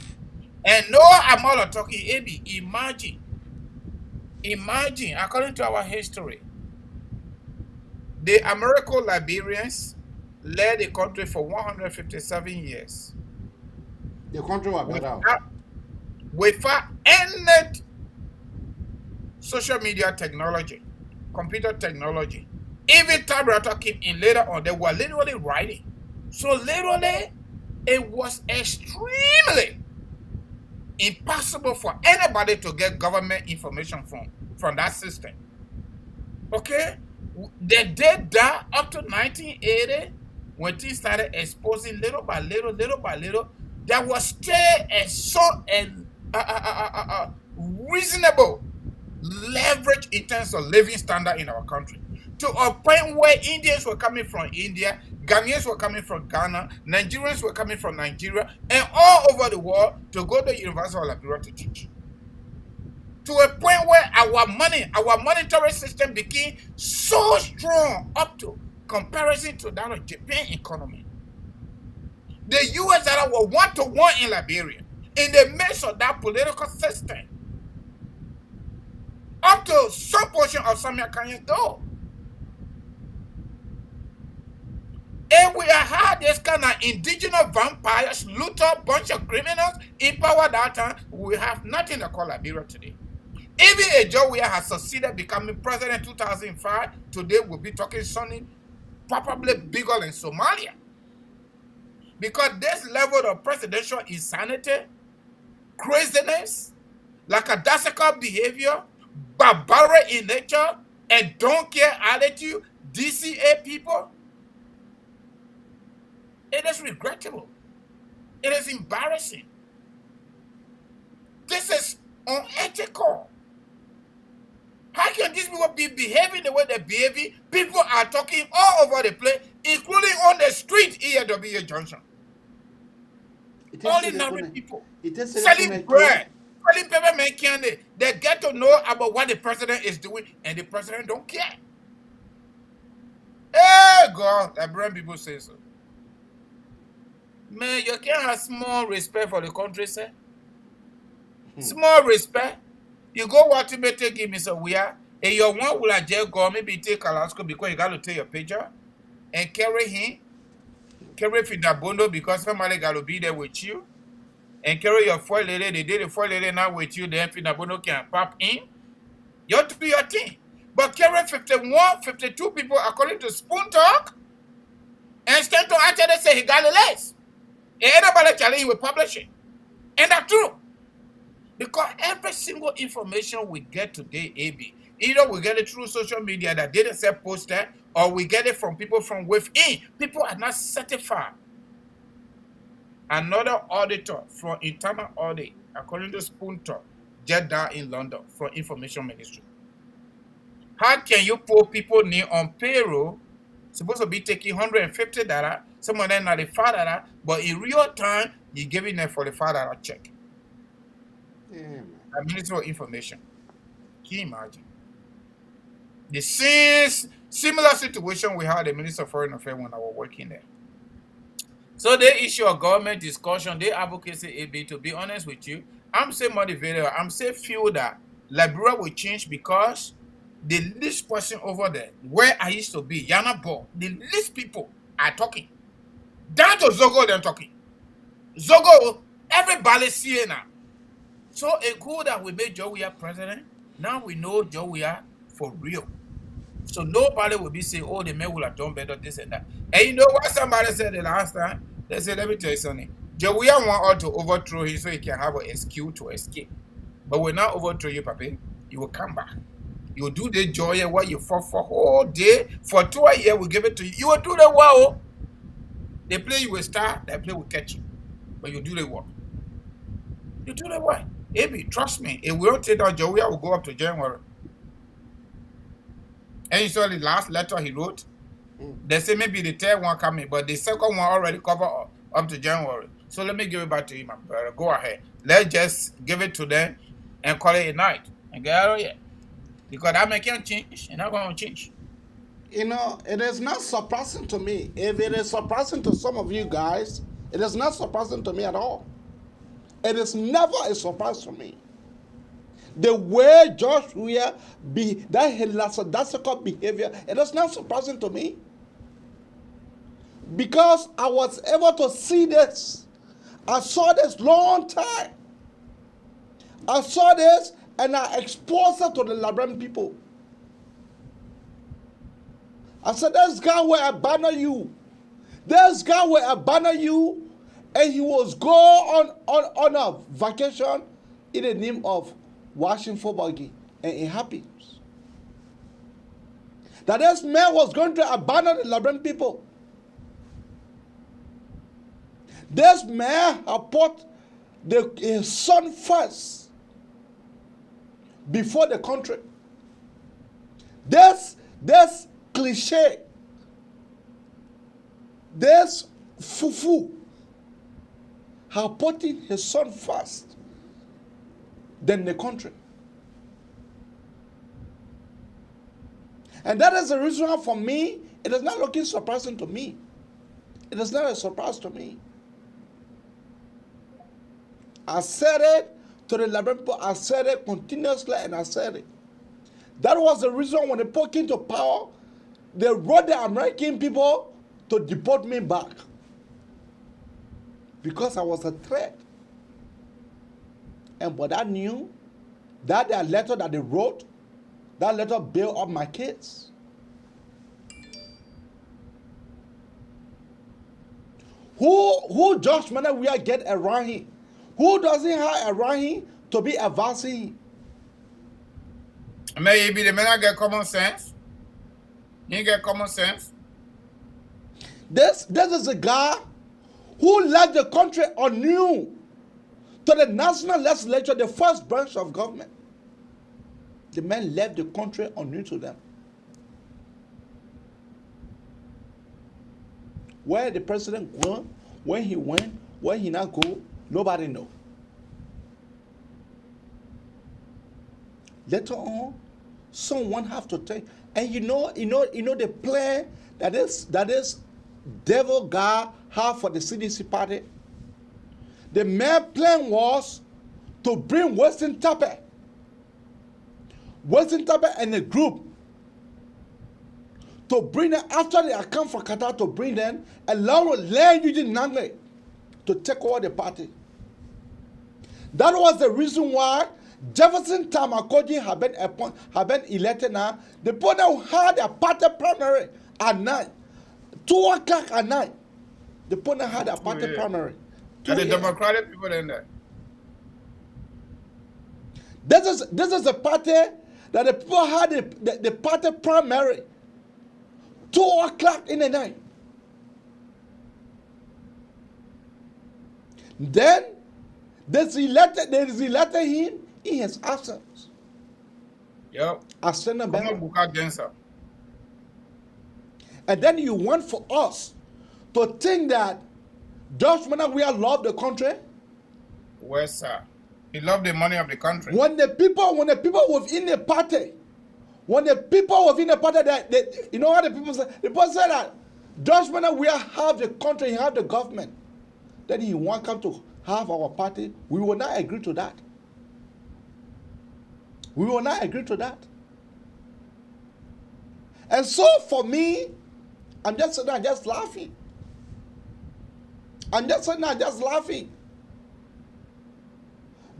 [SPEAKER 17] And no amount of talking, AB, imagine, according to our history, the American Liberians led the country for 157 years.
[SPEAKER 18] The country was better.
[SPEAKER 17] Without any social media technology, computer technology, even typewriter came in later on, they were literally writing. So literally, it was extremely impossible for anybody to get government information from that system. Okay? They did that up to 1980 when things started exposing little by little. There was still a reasonable leverage in terms of living standard in our country. To a point where Indians were coming from India, Ghanaians were coming from Ghana, Nigerians were coming from Nigeria, and all over the world to go to the University of Liberia to teach. To a point where our monetary system became so strong up to comparison to that of Japan economy. The US that were 1-to-1 in Liberia, in the midst of that political system, up to some portion of Samia Kanye though. And we have had this kind of indigenous vampires, looter, bunch of criminals in power that time. We have nothing to call Liberia today. Even a Joe Weah has succeeded becoming president in 2005. Today we'll be talking something probably bigger than Somalia. Because this level of presidential insanity, craziness, lackadaisical behavior, barbaric in nature, and don't care attitude, DCA people, it is regrettable. It is embarrassing. This is unethical. How can these people be behaving the way they're behaving? People are talking all over the place, including on the street here at W. Junction. Ordinary people selling bread, selling peppermint candy. They get to know about what the president is doing, and the president don't care. Hey, God, Liberian people say so. Man, you can't have small respect for the country, sir. Small respect. You go what you may take him, Mr. Weir, and your one will just go, maybe take Alaska because you got to take your picture and carry him, carry Finabondo because somebody got to be there with you, and carry your foil lady. They did the foil lady now with you, then Finabondo can pop in. You have to do your thing. But carry 51, 52 people according to Spoon Talk, and stand to actually say he got the less. And anybody challenge with publishing. And that's true. Because every single information we get today, AB, either we get it through social media that didn't say poster, or we get it from people from within. People are not certified. Another auditor from internal audit, according to Spoon Talk, Jeddah in London, from Information Ministry. How can you put people name on payroll, supposed to be taking $150, some of them $95, but in real time, you're giving them $45 check?
[SPEAKER 16] Yeah,
[SPEAKER 17] A Ministry of Information. Can you imagine? The same similar situation we had the Minister of Foreign Affairs when I was working there. So they issue a government discussion, they advocacy AB. To be honest with you, I'm so motivated. I'm so feel that Liberia will change because the least person over there, where I used to be, Yana Bo, the least people are talking. Down to Zogo, they're talking. Zogo, everybody see it now. So it's good that we made Joe Weir president. Now we know Joe Weir for real. So nobody will be saying, oh, the man will have done better, this and that. And you know what somebody said the last time? They said, let me tell you something. Joe Weir want us to overthrow him so he can have an excuse to escape. But when I overthrow you, Papi, you will come back. You will do the joy and what you fought for whole day. For 2 years, we give it to you. You will do the work. They play you will start, they play will catch you. But you do the work. You do the work. Maybe, trust me, if we don't take that Joe, we will go up to January. And you saw the last letter he wrote. They say maybe the third one coming, but the second one already covered up to January. So let me give it back to you, my brother. Go ahead. Let's just give it to them and call it a night and get out of here. Because that man can't change, and not going to change.
[SPEAKER 5] You know, it is not surprising to me. If it is surprising to some of you guys, it is not surprising to me at all. It is never a surprise to me. The way George Weir that lackadaisical behavior, it is not surprising to me. Because I was able to see this. I saw this long time. I saw this and I exposed it to the Liberian people. I said, this guy will abandon you. This guy will abandon you. And he was go on a vacation in the name of watching football game. And it happens. That this man was going to abandon the Liberian people. This man had put his son first before the country. This cliche, this fufu, had put his son first than the country. And that is the reason for me, it is not looking surprising to me. It is not a surprise to me. I said it to the Liberian people, I said it continuously, and I said it. That was the reason when they put into power, they wrote the American people to deport me back. Because I was a threat. And but I knew that their letter that they wrote, that letter bailed up my kids. Who Josh Manor we are get around him? Who doesn't have around him to be advancing him?
[SPEAKER 17] Maybe the man get common sense. He get common sense.
[SPEAKER 5] This is a guy who led the country anew to the national legislature, the first branch of government. The man left the country anew to them. Where the president went, when he went, where he not go, nobody know. Later on, someone have to take, and you know the plan that is devil guy have for the CDC party. The main plan was to bring Western Tappe and a group to bring them after they come from Qatar, to bring them along with Len Eugene Nangle to take over the party. That was the reason why Jefferson Tamakoji had been elected now. The people had a party primary at night, 2 o'clock at night. The people had a party primary.
[SPEAKER 17] And the Democratic people in there.
[SPEAKER 5] This is a party that the people had the party primary 2 o'clock in the night. Then they elected him in his absence.
[SPEAKER 17] Yep.
[SPEAKER 5] As Senator.
[SPEAKER 17] Against her.
[SPEAKER 5] And then you want for us to think that George Manawia loved the country?
[SPEAKER 17] Well, sir. He loved the money of the country.
[SPEAKER 5] When the people within the party, that you know what the people say? The people say that George Manawia have the country, he have the government. Then he want come to have our party. We will not agree to that. We will not agree to that. And so for me, I'm just sitting there just laughing. I'm just sitting there just laughing.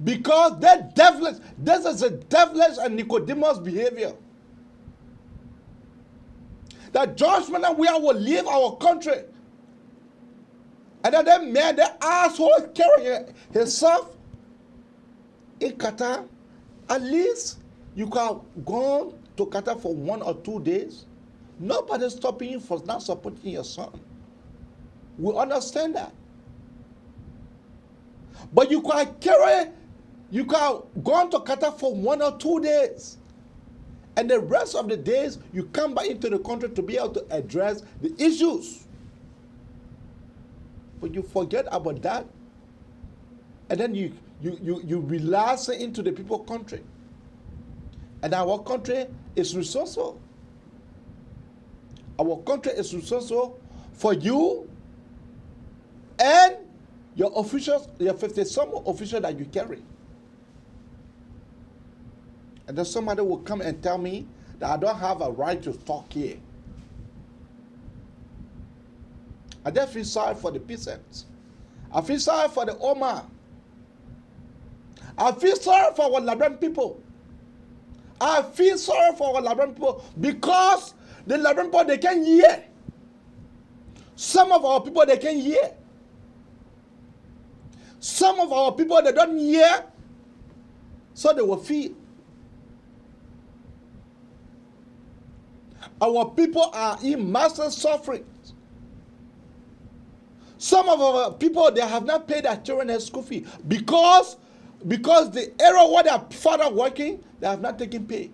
[SPEAKER 5] Because this is a devilish and Nicodemus behavior. That George Manawia will leave our country. And then that man, the asshole carrying himself in Qatar, at least you can go to Qatar for 1 or 2 days. Nobody's stopping you for not supporting your son. We understand that. But you can go to Qatar for 1 or 2 days. And the rest of the days, you come back into the country to be able to address the issues. But you forget about that. And then you relax into the people's country. And our country is resourceful. Our country is resourceful for you and your officials, your 50-some officials that you carry. And then somebody will come and tell me that I don't have a right to talk here. I just feel sorry for the peasants. I feel sorry for the Omar. I feel sorry for our Liberian people. I feel sorry for our Liberian people because the Liberian people, they can hear. Some of our people, they can hear. Some of our people, they don't hear, so they will feel. Our people are in massive suffering. Some of our people, they have not paid their children their school fee because the area where their father working, they have not taken pay.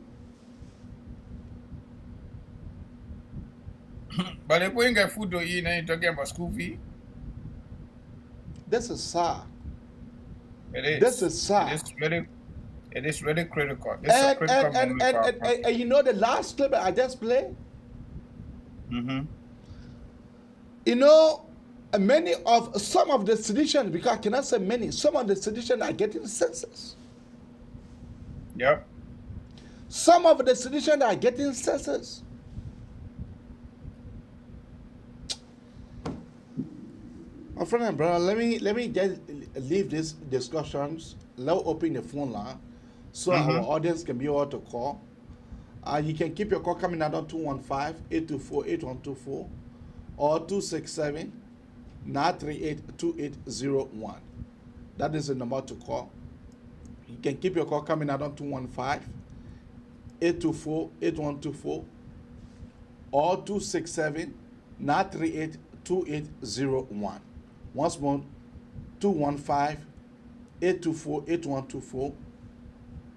[SPEAKER 17] But if we get food to eat, now you're talking about school fee?
[SPEAKER 5] This is sad.
[SPEAKER 17] It is.
[SPEAKER 5] This is sad.
[SPEAKER 17] It is really critical. This is a critical moment for our country.
[SPEAKER 5] And you know the last clip I just played?
[SPEAKER 17] Mm-hmm.
[SPEAKER 5] You know, some of the seditions, because I cannot say many, some of the seditions are getting census.
[SPEAKER 17] Yep.
[SPEAKER 5] Some of the seditions are getting census. My friend and brother, let me just leave these discussions. Let's open the phone line so our audience can be able to call. You can keep your call coming out on 215-824-8124 or 267-938-2801. That is the number to call. You can keep your call coming out on 215-824-8124 or 267-938-2801. Once more, 215-824-8124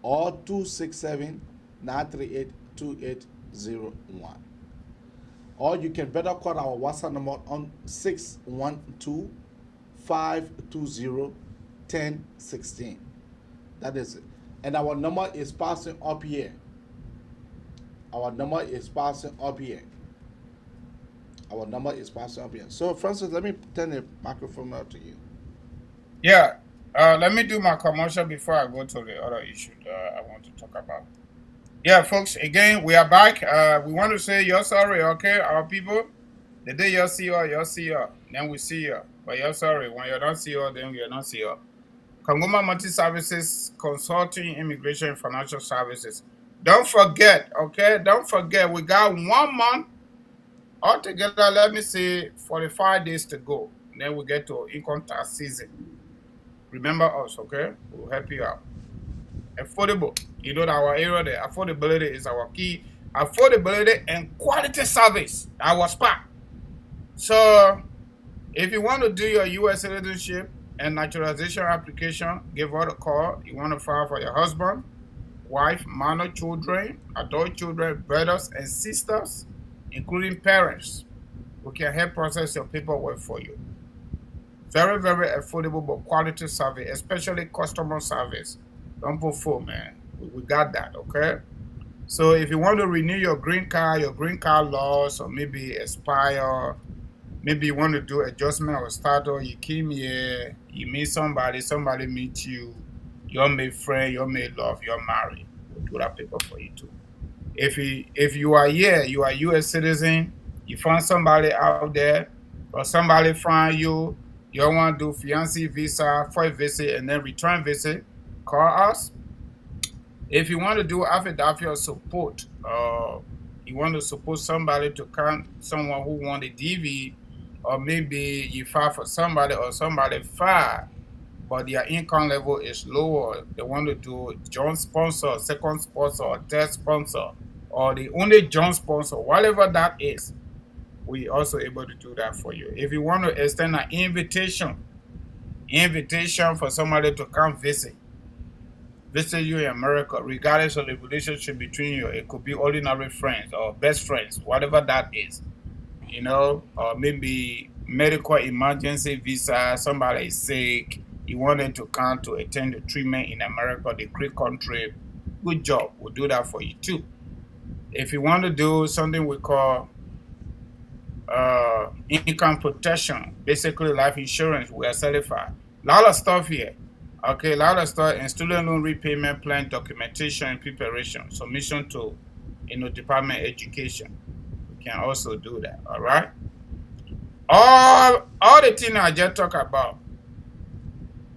[SPEAKER 5] or 267-938-2801. Or you can better call our WhatsApp number on 612-520-1016. That is it. And our number is passing up here. Our number is passing up here.
[SPEAKER 18] Our number is passed up here. So, Francis, let me turn the microphone out to you.
[SPEAKER 17] Yeah. Let me do my commercial before I go to the other issue that I want to talk about. Yeah, folks, again, we are back. We want to say you're sorry, okay, our people. The day you see you, then we see you. But you're sorry. When you don't see you, then you don't see you. Kangoma Multi-Services, Consulting, Immigration, Financial Services. Don't forget, okay? Don't forget, we got 1 month altogether, let me say, 45 days to go. Then we get to income tax season. Remember us, okay? We'll help you out. Affordable. You know that our area there, affordability is our key. Affordability and quality service, our spot. So, if you want to do your U.S. citizenship and naturalization application, give her a call. You want to file for your husband, wife, minor children, adult children, brothers and sisters, including parents. We can help process your paperwork for you. Very, very affordable but quality service, especially customer service. Don't put full, man. We got that, okay? So if you want to renew your green card lost, or maybe expire, maybe you want to do adjustment or status, you came here, you meet somebody meet you, you're made friend, you're made love, you're married. We'll do that paper for you too. If you are here, you are U.S. citizen, you find somebody out there, or somebody find you, you want to do fiancé visa, first visit, and then return visit, call us. If you want to do affidavit of support, you want to support somebody to count someone who want a DV, or maybe you file for somebody or somebody filed, but their income level is lower. They want to do joint sponsor, second sponsor, or third sponsor, or the only joint sponsor, whatever that is. We also able to do that for you. If you want to extend an invitation for somebody to come visit you in America, regardless of the relationship between you, it could be ordinary friends or best friends, whatever that is, you know, or maybe medical emergency visa, somebody is sick, you want them to come to attend the treatment in America, the great country, good job, we'll do that for you too. If you want to do something we call income protection, basically life insurance, we are certified. A lot of stuff here. Okay, a lot of stuff in student loan repayment plan, documentation and preparation, submission to, Department of Education. We can also do that, all right? All the things I just talked about,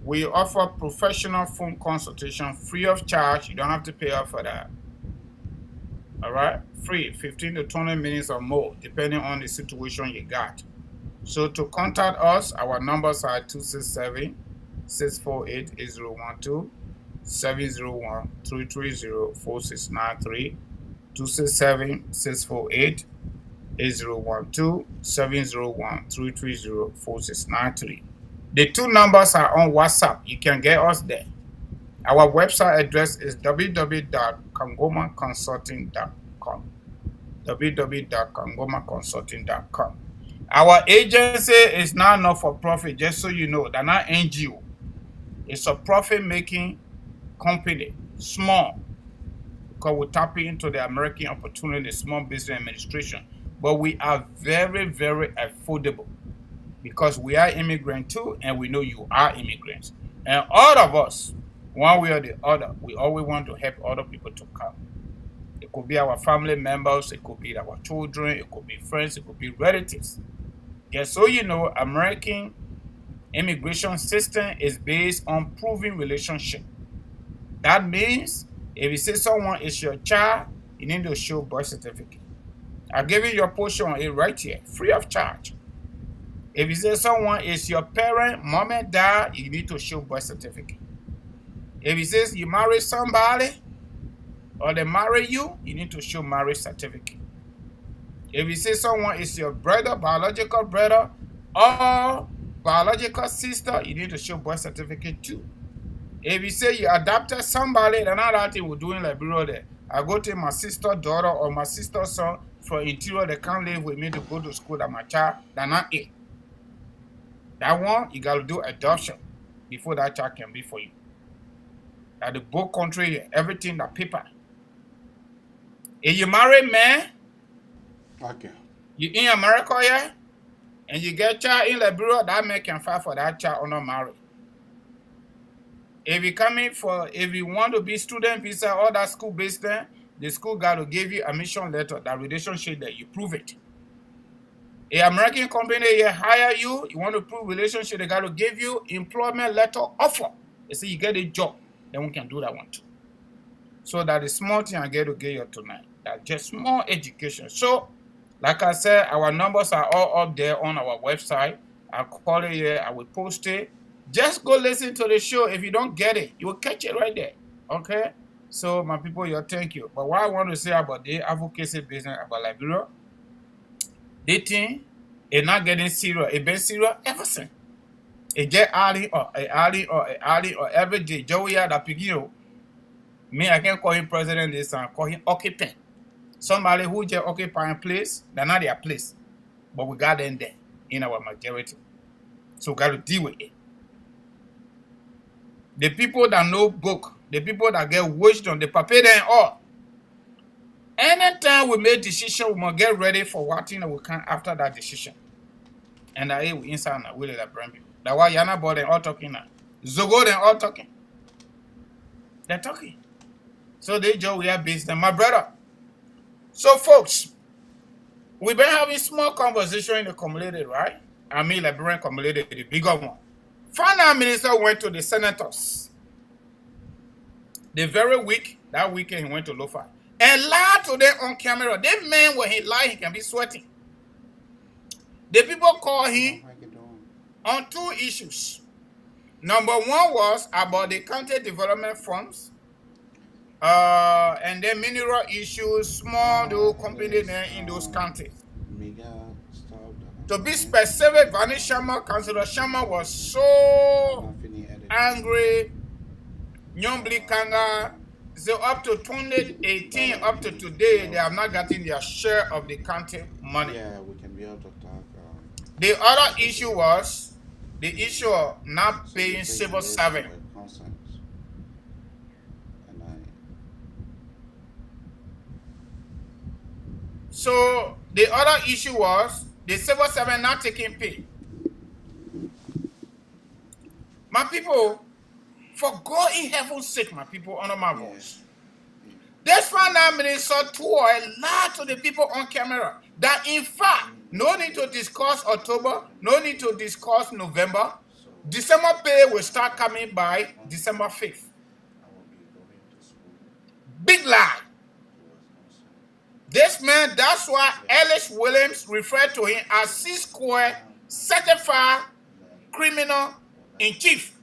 [SPEAKER 17] we offer professional phone consultation free of charge. You don't have to pay up for that. All right, free, 15 to 20 minutes or more, depending on the situation you got. So to contact us, our numbers are 267-648-8012, 701-330-4693, 267-648-8012, 701-330-4693. The two numbers are on WhatsApp. You can get us there. Our website address is www.kangomaconsulting.com. www.kangomaconsulting.com. Our agency is not not-for-profit, just so you know. They're not NGO. It's a profit-making company, small, because we tap into the American Opportunity Small Business Administration. But we are very, very affordable because we are immigrants too, and we know you are immigrants. And all of us, one way or the other, we always want to help other people to come. It could be our family members, it could be our children, it could be friends, it could be relatives. Just so you know, American immigration system is based on proving relationship. That means if you say someone is your child, you need to show birth certificate. I'll give you your portion on it right here, free of charge. If you say someone is your parent, mom and dad, you need to show birth certificate. If he says you marry somebody or they marry you, you need to show marriage certificate. If you say someone is your brother, biological brother, or biological sister, you need to show birth certificate too. If you say you adopted somebody, then all that thing we're doing like Liberia there. I go to my sister's daughter or my sister's son from interior, they can't live with me to go to school, that my child, that's not it. That one, you got to do adoption before that child can be for you. At the both country, everything that paper. If you marry man,
[SPEAKER 18] okay,
[SPEAKER 17] You in America, yeah? And you get child in Liberia, that man can fight for that child or not married. If you want to be student visa or that school based there, the school got to give you admission letter, that relationship that you prove it. A American company here hire you, you want to prove relationship, they got to give you employment letter offer. They say you get a job, then we can do that one too. So that is small thing I get to get you tonight. That's just small education. So, like I said, our numbers are all up there on our website. I'll call it here, I will post it. Just go listen to the show. If you don't get it, you will catch it right there. Okay? So, my people, thank you. But what I want to say about the advocacy business about Liberia, they think it's not getting serious. It's been serious ever since. It get early or every day. Joey had a piggy. Me, I can't call him president this time. Call him occupant. Somebody who just occupying place, they're not their place. But we got them there in our majority. So we got to deal with it. The people that know book, the people that get wisdom, they prepare them all. Anytime we make decision, we must get ready for what thing we can after that decision. And that we inside now, we let bring people. That's why Yana boy they all talking now. Zogo they all talking. They're talking. So they join we have business. My brother. So folks, we've been having small conversation in the community, right? I mean Liberian community, the bigger one. Finance minister went to the senators. The very week, that weekend he went to Lofa. And lied to them on camera. That man, when he lie, he can be sweating. The people call him on two issues. Number one was about the county development funds. And then mineral issues, small companies in those counties. To be specific, Vani Sharma, Councillor Sharma was so angry. Nyombli Kanga, so up to 2018, up to today, they have not gotten their share of the county money.
[SPEAKER 18] Yeah, we can be able to talk.
[SPEAKER 17] The other issue was the issue of not paying civil servant. So the other issue was the civil servant not taking pay. My people, for God in heaven's sake, my people, honor my voice. This finance minister told a lot to the people on camera that in fact, no need to discuss October, no need to discuss November. December pay will start coming by December 5th. Big lie. This man, that's why Ellis Williams referred to him as C-square certified criminal in chief.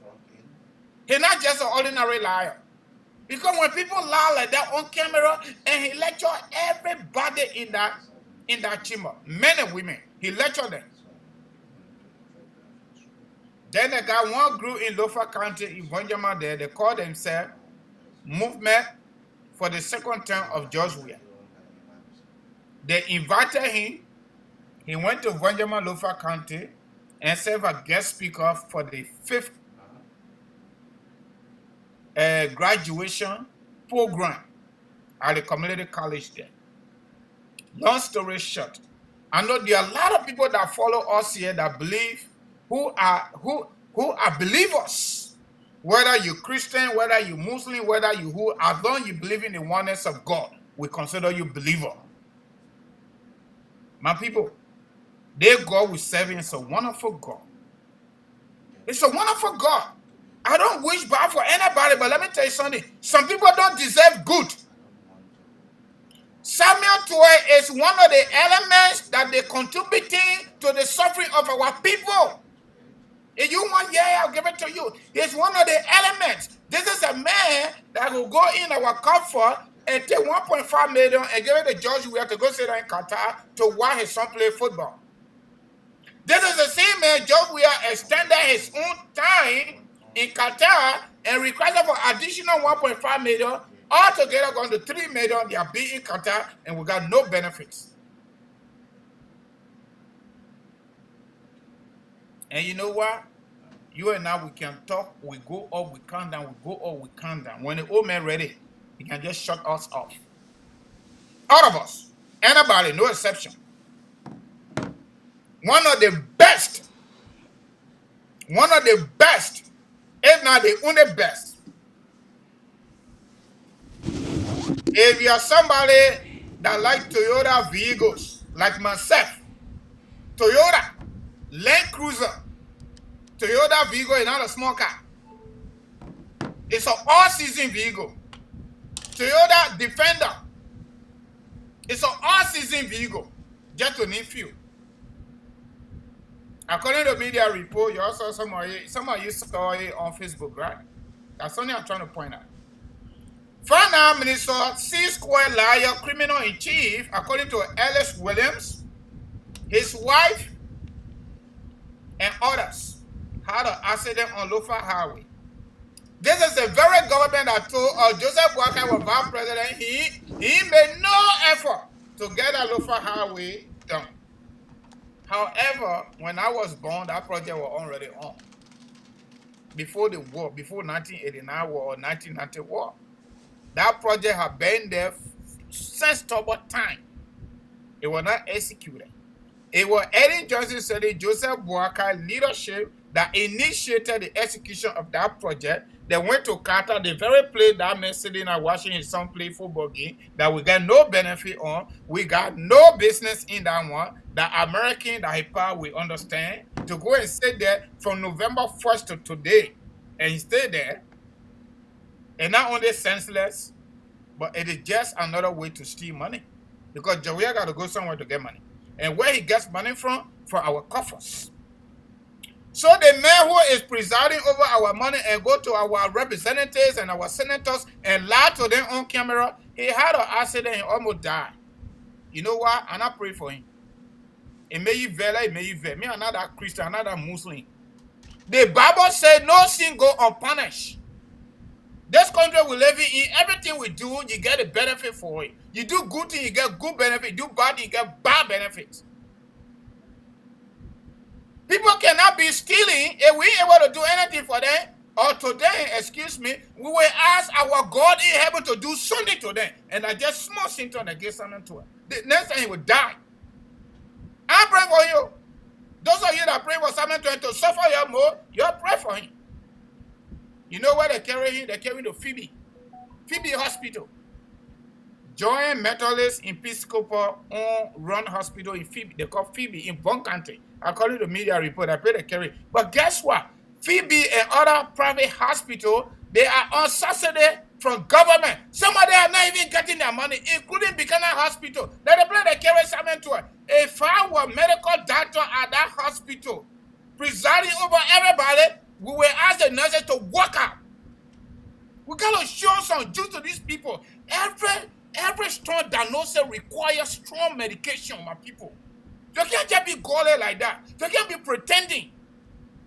[SPEAKER 17] He's not just an ordinary liar. Because when people lie like that on camera and he lectured everybody in that chamber, men and women, he lectured them. Then they got one group in Lofa County in Vanjama there, they called themselves Movement for the Second Term of George Weah. They invited him. He went to Vanjama Lofa County and served as guest speaker for the 5th graduation program at the community college there. Long story short, I know there are a lot of people that follow us here that believe who are believers. Whether you Christian, whether you Muslim, whether you who, as long as you believe in the oneness of God, we consider you believer. My people, their God we serve is a wonderful God. It's a wonderful God. I don't wish bad for anybody, but let me tell you something. Some people don't deserve good. Samuel 12 is one of the elements that they contributing to the suffering of our people. If you want, yeah, I'll give it to you. It's one of the elements. This is a man that will go in our comfort and take 1.5 million and give it to George Weah to go sit down in Qatar to watch his son play football. This is the same man, George Weah extended his own time in Qatar and requested for additional 1.5 million. Altogether going to 3 million. They are being in Qatar and we got no benefits. And you know what? You and I, we can talk, we go up, we calm down, we go up, we calm down. When the old man ready, he can just shut us off. All of us. Anybody, no exception. One of the best. One of the best. If not the only best. If you are somebody that like Toyota vehicles, like myself, Toyota Land Cruiser, Toyota vehicle is not a small car. It's an all-season vehicle. Toyota Defender, it's an all-season vehicle. Just to name few. According to media report, you also some of you saw it on Facebook, right? That's something I'm trying to point out. Finance Minister, C-Square liar, criminal in chief, according to Ellis Williams, his wife, and others had an accident on Lofa Highway. This is the very government that told Joseph Boakai was vice president. He made no effort to get that Lofa Highway done. However, when I was born, that project was already on. Before the war, before 1989 war or 1990 war. That project had been there since troubled time. It was not executed. It was Eddie Johnson said Joseph Boakai leadership that initiated the execution of that project. They went to Qatar, the very place that man sitting and watching his son play football game that we got no benefit on. We got no business in that one. The American that he part we understand to go and sit there from November 1st to today and he stayed there. And not only senseless, but it is just another way to steal money. Because Jawea got to go somewhere to get money. And where he gets money from our coffers. So the man who is presiding over our money and go to our representatives and our senators and lie to them on camera, he had an accident and almost died. You know what? And I pray for him. It may you vela, it may you vela. Me another Christian, another Muslim. The Bible said no sin go unpunished. This country we live in, everything we do, you get a benefit for it. You do good thing, you get good benefit. You do bad thing, you get bad benefits. People cannot be stealing if we ain't able to do anything for them. Or today, excuse me, we will ask our God in heaven to do something to them. And I just small symptom and give something to her. The next time he will die. I pray for you. Those of you that pray for someone to suffer your more, you pray for him. You know where they carry him? They carry him to Phoebe Hospital. Joint Methodist Episcopal run hospital in Phoebe. They call Phoebe in Bon Country. According to media report, I pay the carry. But guess what? Phoebe and other private hospitals, they are on subsidy from government. Some of them are not even getting their money, including Buchanan Hospital. They play the carry something to it. If I were a medical doctor at that hospital, presiding over everybody, we will ask the nurses to work out. We gotta show some juice to these people. Every strong diagnosis requires strong medication, my people. You can't just be gullible like that. You can't be pretending.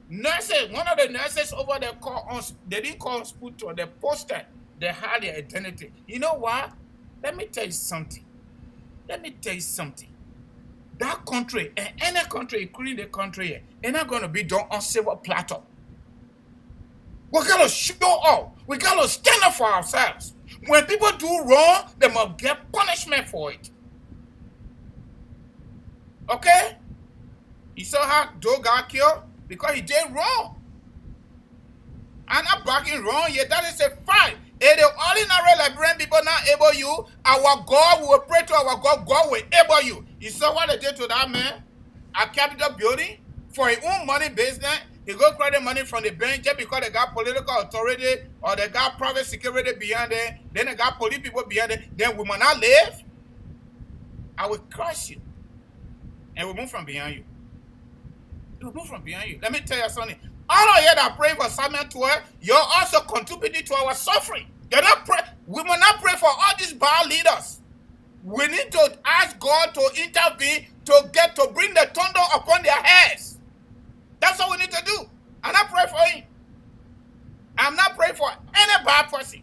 [SPEAKER 17] Nurses, one of the nurses over there called us, they didn't call us hospital, they posted, they had their identity. You know what? Let me tell you something. That country, and any country, including the country here, they're not going to be done on silver platter. We gotta show up. We gotta stand up for ourselves. When people do wrong, they must get punishment for it. Okay? You saw how Joe got killed? Because he did wrong. I'm not backing wrong yet. That is a fact. If the ordinary Liberian people not able you, our God will pray to our God. God will able you. You saw what they did to that man at Capitol building for his own money business. He go credit money from the bank just because they got political authority or they got private security behind it. Then they got police people behind it. Then we might not live. I will crush you. And we'll move from behind you. We'll move from behind you. Let me tell you something. All of you that pray for Samuel 12, you're also contributing to our suffering. You're not pray. We will not pray for all these bad leaders. We need to ask God to intervene to bring the thunder upon their heads. That's what we need to do. I'm not praying for him. I'm not praying for any bad person.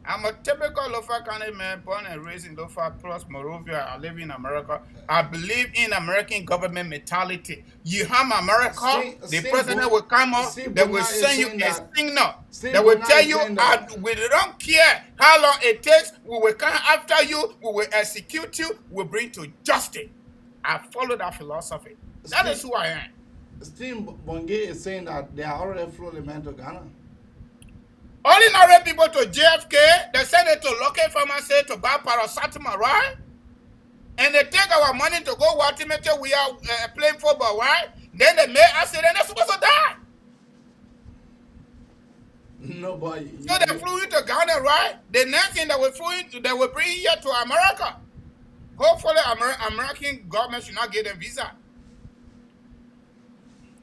[SPEAKER 17] I'm a typical Lofa County man, born and raised in Lofa plus Morovia. I live in America. I believe in American government mentality. You harm America, the president will come up, they will send you a signal. They will tell you, we don't care how long it takes, we will come after you, we will execute you, we will bring to justice. I follow that philosophy. That is who I am.
[SPEAKER 5] Steve Bonge is saying that they are already flew the man to Ghana.
[SPEAKER 17] Ordinary people to JFK, they send it to local pharmacy to buy paracetamol, right? And they take our money to go ultimately we are playing football, right? Then they make accident, they're supposed to die.
[SPEAKER 5] Nobody.
[SPEAKER 17] So they flew into Ghana, right? The next thing they will bring here to America. Hopefully, American government should not give them visa.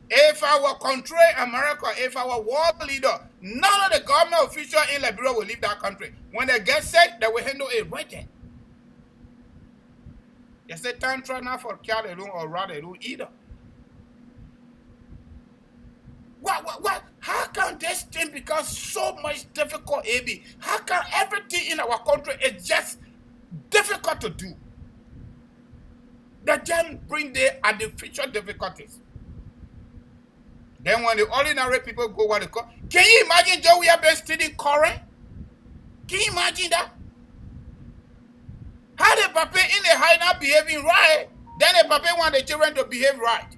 [SPEAKER 17] If I were control America, if I were world leader, none of the government officials in Liberia will leave that country. When they get sick, they will handle it right there. They say time try not for care alone or rather alone either. What? How can this thing become so much difficult, AB? How can everything in our country is just difficult to do? They just bring the artificial difficulties. Then when the ordinary people go what they call, can you imagine Joe we have been studying current? Can you imagine that? How the papa in the high not behaving right, then the papa want the children to behave right.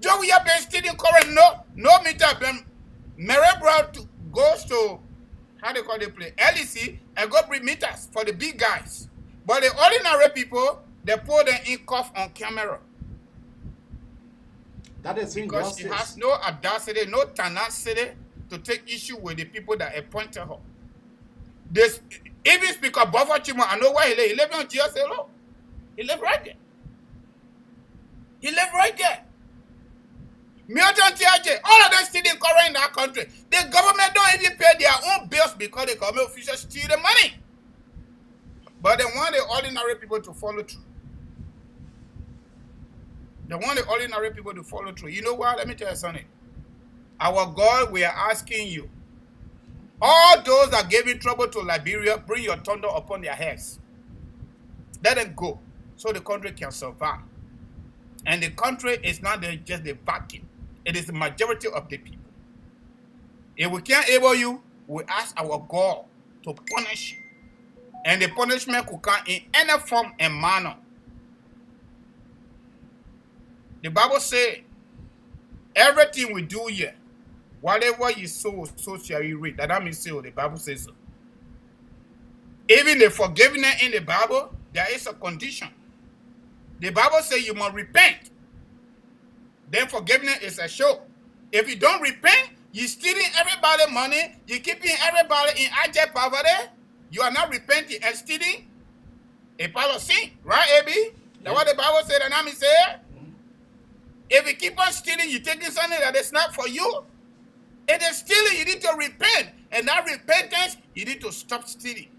[SPEAKER 17] Joe we have been studying current, no meter, Mary Brown goes to, how they call the place, LEC, and go bring meters for the big guys. But the ordinary people, they put them in cuff on camera.
[SPEAKER 5] That is
[SPEAKER 17] because she has no audacity, no tenacity to take issue with the people that appointed her. This, even Speaker Buffer Chimo, I know where he lives. He lives on GSLO. He lives right there. He lives right there. Milton Tiaje, all of them still in current in that country. The government don't even pay their own bills because the government officials steal the money. But they want the ordinary people to follow through. They want the ordinary people to follow through. You know what? Let me tell you something. Our God, we are asking you. All those that gave you trouble to Liberia, bring your thunder upon their heads. Let them go so the country can survive. And the country is not just the vacuum. It is the majority of the people. If we can't able you, we ask our God to punish you. And the punishment could come in any form and manner. The Bible says, everything we do here, whatever you sow, so shall you reap. That means so. The Bible says so. Even the forgiveness in the Bible, there is a condition. The Bible says you must repent. Then forgiveness is a show. If you don't repent, you're stealing everybody's money, you're keeping everybody in abject poverty, you are not repenting and stealing a part of sin. Right, AB? That's what the Bible said, and I'm saying. If you keep on stealing, you're taking something that is not for you. It is stealing, you need to repent. And that repentance, you need to stop stealing.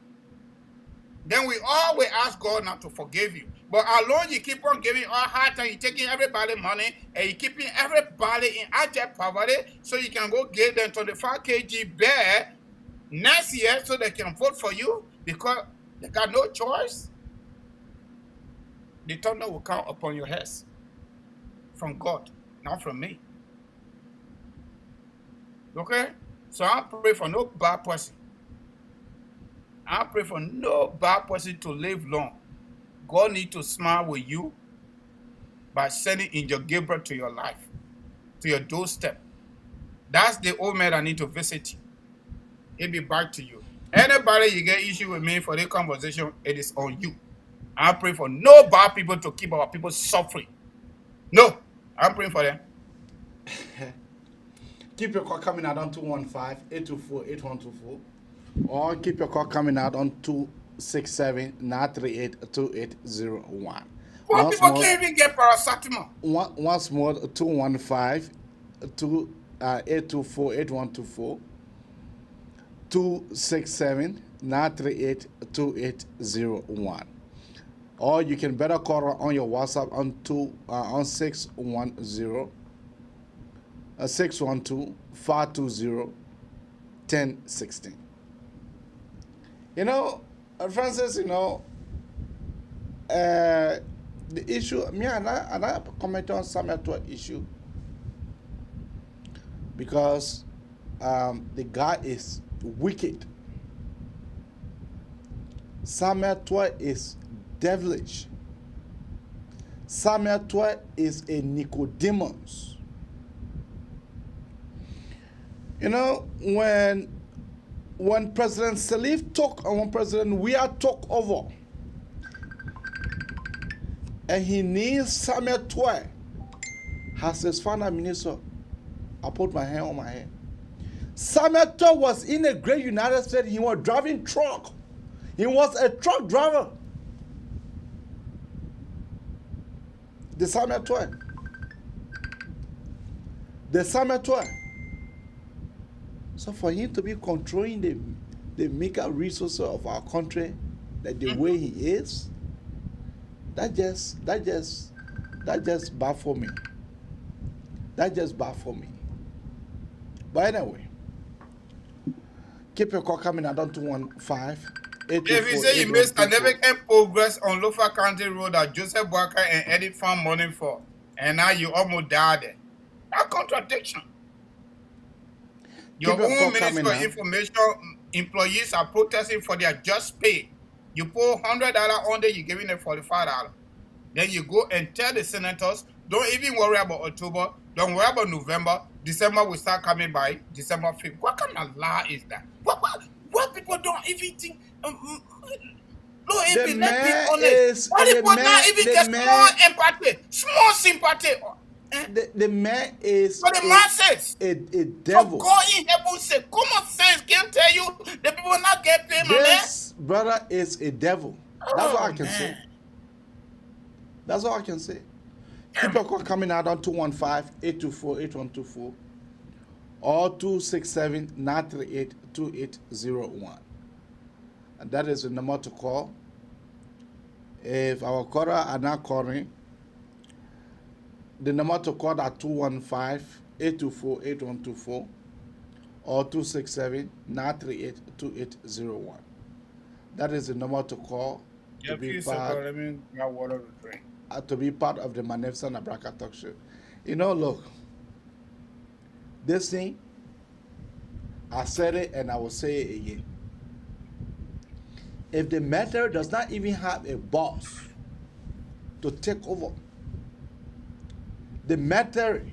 [SPEAKER 17] Then we always ask God not to forgive you. But alone you keep on giving all hard time, you're taking everybody's money, and you're keeping everybody in abject poverty, so you can go get them 25 kg bear next year so they can vote for you because they got no choice. The thunder will come upon your heads. From God, not from me. Okay? So I pray for no bad person. I pray for no bad person to live long. God needs to smile with you by sending Angel Gabriel to your life, to your doorstep. That's the old man that need to visit you. He'll be back to you. Anybody you get issue with me for this conversation, it is on you. I pray for no bad people to keep our people suffering. No. I'm praying for them.
[SPEAKER 5] Keep your call coming out on 215-824-8124. Or keep your call coming out on 267-938-2801.
[SPEAKER 17] Poor people can't even get paracetamol.
[SPEAKER 5] Once more, 215-824-8124. 267-938-2801. Or you can better call on your WhatsApp on 612-520-1016. You know, Francis, you know, the issue, me and I comment on some issue because the guy is wicked. Samuel Toy is devilish. Samuel 12 is a Nicodemus. You know, when President Salif took, and when President Weah took over, and he needs Samuel 12 as his final minister, I put my hand on my head. Samuel 12 was in a great United States. He was driving truck. He was a truck driver. The Samuel 12. The Samuel 12. So for him to be controlling the meager resources of our country, that the way he is, that just baffles me. That just baffles me. But anyway, keep your call coming at 215.
[SPEAKER 17] If you say you made significant progress on Lofa County Road that Joseph Walker and Eddie found money for, and now you almost died there. That contradiction. Your own Ministry of Information employees are protesting for their just pay. You put $100 on there, you're giving them $45. Then you go and tell the senators, don't even worry about October, don't worry about November, December will start coming by, December 5th. What kind of law is that? What people don't even think? Don't even let be honest. Why people not even get small empathy, small sympathy?
[SPEAKER 5] The man is
[SPEAKER 17] for the masses.
[SPEAKER 5] A devil.
[SPEAKER 17] For God in heaven say, common sense can tell you the people not get paid.
[SPEAKER 5] This brother is a devil. That's all I can say. That's all I can say. Keep your call coming out on 215-824-8124 or 267-938-2801. And that is the number to call. If our caller are not calling, the number to call at 215-824-8124 or 267-938-2801. That is the number to call to be part of the Magnificent Abraka Talk Show. You know, look, this thing, I said it and I will say it again. If the matter does not even have a boss to take over, the matter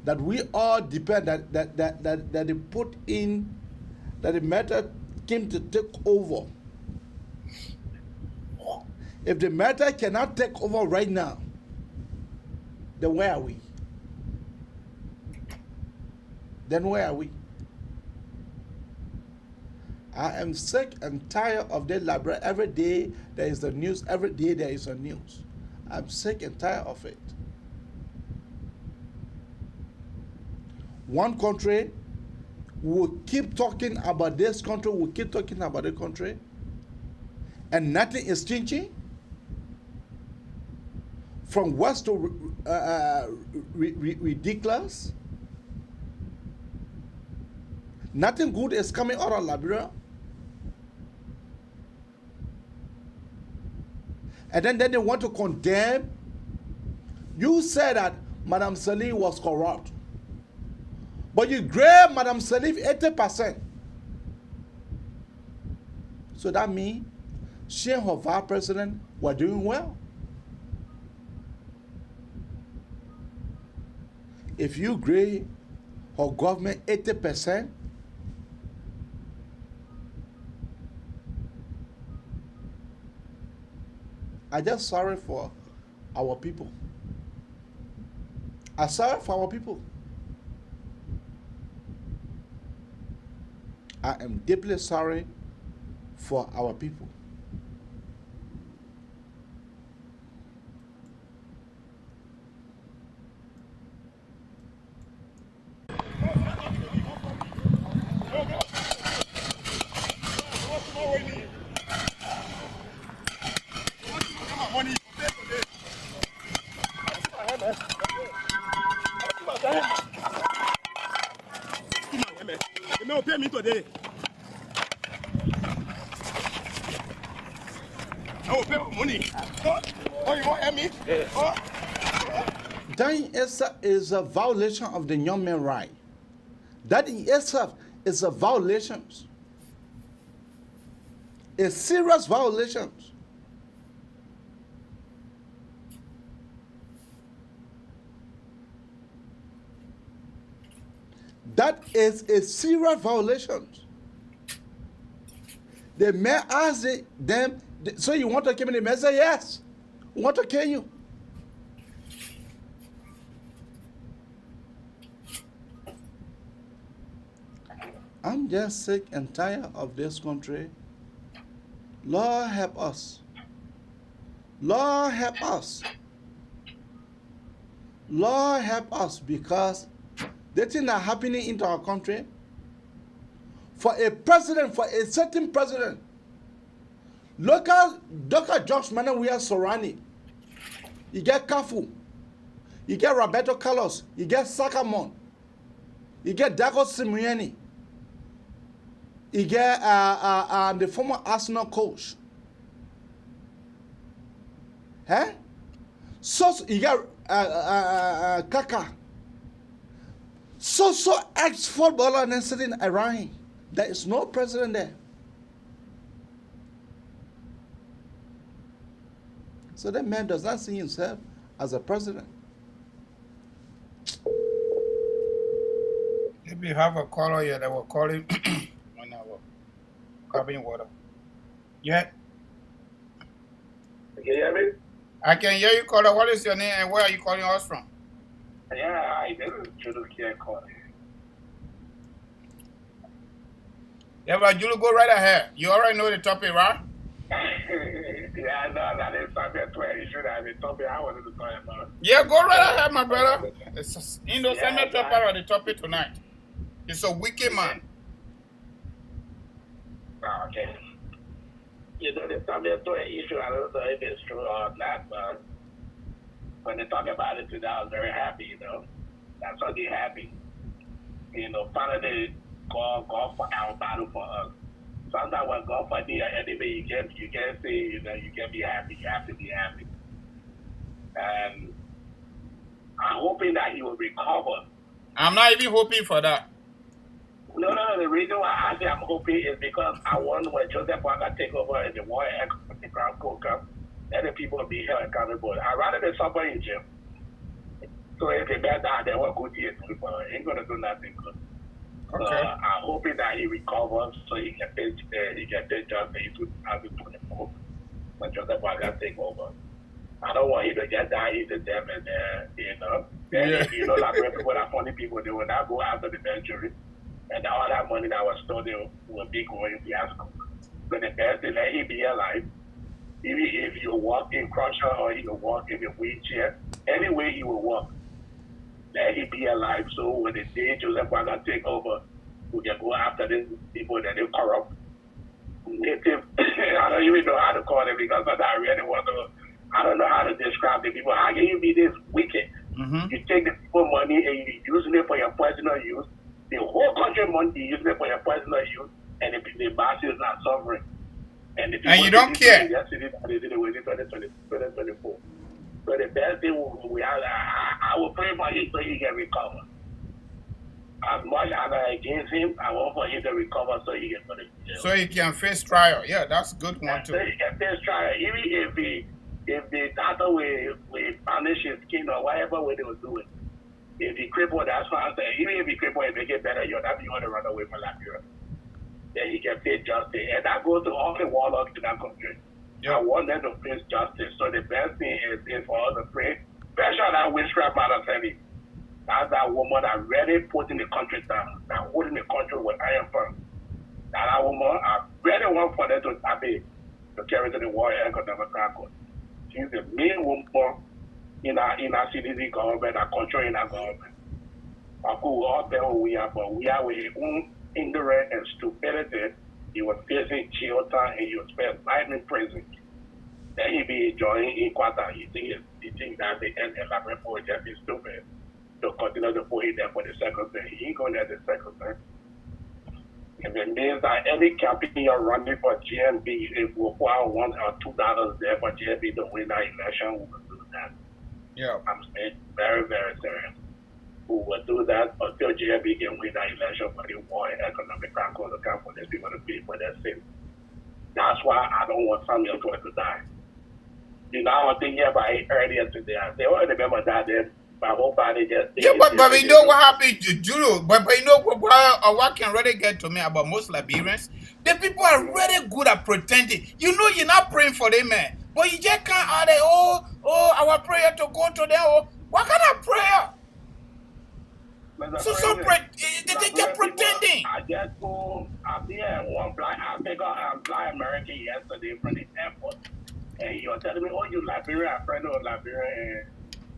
[SPEAKER 5] that we all depend that they put in, that the matter came to take over. If the matter cannot take over right now, then where are we? Then where are we? I am sick and tired of the library. Every day there is the news. Every day there is a news. I'm sick and tired of it. One country will keep talking about this country, will keep talking about the country, and nothing is changing. From west to ridiculous. Nothing good is coming out of Liberia. And then they want to condemn. You said that Madam Salif was corrupt. But you grade Madam Salif 80%. So that means she and her vice president were doing well. If you grade her government 80%, I'm just sorry for our people. I'm sorry for our people. I am deeply sorry for our people.
[SPEAKER 10] Pay me today. I will pay money. Oh, you want to help me? Oh.
[SPEAKER 5] Dying itself is a violation of the young man's right. That in itself is a violation. A serious violation. That is a serious violation. The mayor asked them, so you want to kill me? The mayor said, yes, we want to kill you. I'm just sick and tired of this country. Lord help us. Lord help us. Lord help us, because the things that are happening into our country, for a president, for a certain president, local Dr. George Manuel Sorani, you get Kafu, you get Roberto Carlos, you get Sakamon, you get Dago Simiani, you get the former Arsenal coach. Huh? So you get Kaka. So ex-footballer and sitting around. There is no president there. So that man does not see himself as a president.
[SPEAKER 17] If you have a caller here that will call him on our carbon water. Yeah.
[SPEAKER 10] Can you hear me?
[SPEAKER 17] I can hear you, caller. What is your name and where are you calling us from?
[SPEAKER 10] Yeah, this is Judo here calling.
[SPEAKER 17] Yeah, but Julie, go right ahead. You already know the topic, right?
[SPEAKER 10] Yeah, no, that is something you should have been topic I wanted to talk about.
[SPEAKER 17] Yeah, go right ahead, my brother. It's in the cemetery part of the topic tonight. It's a wicked man.
[SPEAKER 10] Okay. You know, the topic issue, I don't know if it's true or not, but when they talk about it today, I was very happy, you know. That's what they happy. You know, finally, God for our battle for us. Sometimes when God for the enemy, you can't say, you know, you can be happy. You have to be happy. And I'm hoping that he will recover.
[SPEAKER 17] I'm not even hoping for that.
[SPEAKER 10] No, the reason why I say I'm hoping is because I want when Joseph Walker take over in the war and the Crown Coca, and the people will be held accountable. I'd rather be somebody in jail. So if they bet down, they won't go to it. Ain't going to do nothing good.
[SPEAKER 17] Okay.
[SPEAKER 10] I'm hoping that he recovers so he can pay justice to 2024 when Joseph Walker take over. I don't want him to get down into them and you know.
[SPEAKER 17] Yeah.
[SPEAKER 10] You know, like when people are funny people, they will not go after the venture. And all that money that was stolen will be going fiasco. So the best is let him be alive. Even if you walk in crusher or you walk in a wheelchair, any way he will walk, let him be alive. So when the day Joseph Walker take over, we can go after these people that they corrupt. Native, I don't even know how to call them because I really want to, I don't know how to describe the people. How can you be this wicked?
[SPEAKER 17] Mm-hmm.
[SPEAKER 10] You take the people money and you use it for your personal use. The whole country money you use it for your personal use, and the masses is not suffering. And
[SPEAKER 17] you don't care.
[SPEAKER 10] Yesterday, they did it with 2024. So the best thing we have, I will pray for him so he can recover. As much as I against him, I want for him to recover so he can go to jail.
[SPEAKER 17] So he can face trial. Yeah, that's a good one too.
[SPEAKER 10] So he can face trial. Even if the doctor will punish his skin or whatever way they will do it. If he crippled, that's fine. Even if he crippled and make it better, you're not going to run away from Liberia. Then he can face justice. And that goes to all the warlords in that country. I want them to face justice. So the best thing is for us to pray. Especially that witchcraft Mother Sally. That's that woman that really putting the country down, that holding the country with iron firm. That woman, I really want for them to carry to the war and economic record. She's the main woman in our CDC government, our country in our government. Of course, all there we are, but we are with his own ignorance and stupidity. He was facing jail time and he was spent life in prison. Then he be enjoying in quarter. He think that the end of the report just is stupid. To continue to put him there for the second time. He ain't going there the second time. If it means that any campaign you're running for GMB, if we put $1 or $2 there for GMB to win that election, we will do that.
[SPEAKER 17] Yeah.
[SPEAKER 10] I'm saying very, very serious. We will do that until GMB can win that election for the war and economic control account for these people to pay for their sins. That's why I don't want Samuel to die. You know, I was thinking about it earlier today. I said, remember that then
[SPEAKER 19] My whole body just
[SPEAKER 17] Yeah, but you know what happened to Juro? But you know what can really get to me about most Liberians? The people are really good at pretending. You know you're not praying for them, man. But you just can't add it, our prayer to go to them. Oh, what kind of prayer? They're pretending.
[SPEAKER 19] I just go, I'm here, one blind American yesterday from the airport. And he was telling me, oh, you Liberia, a friend of Liberia. And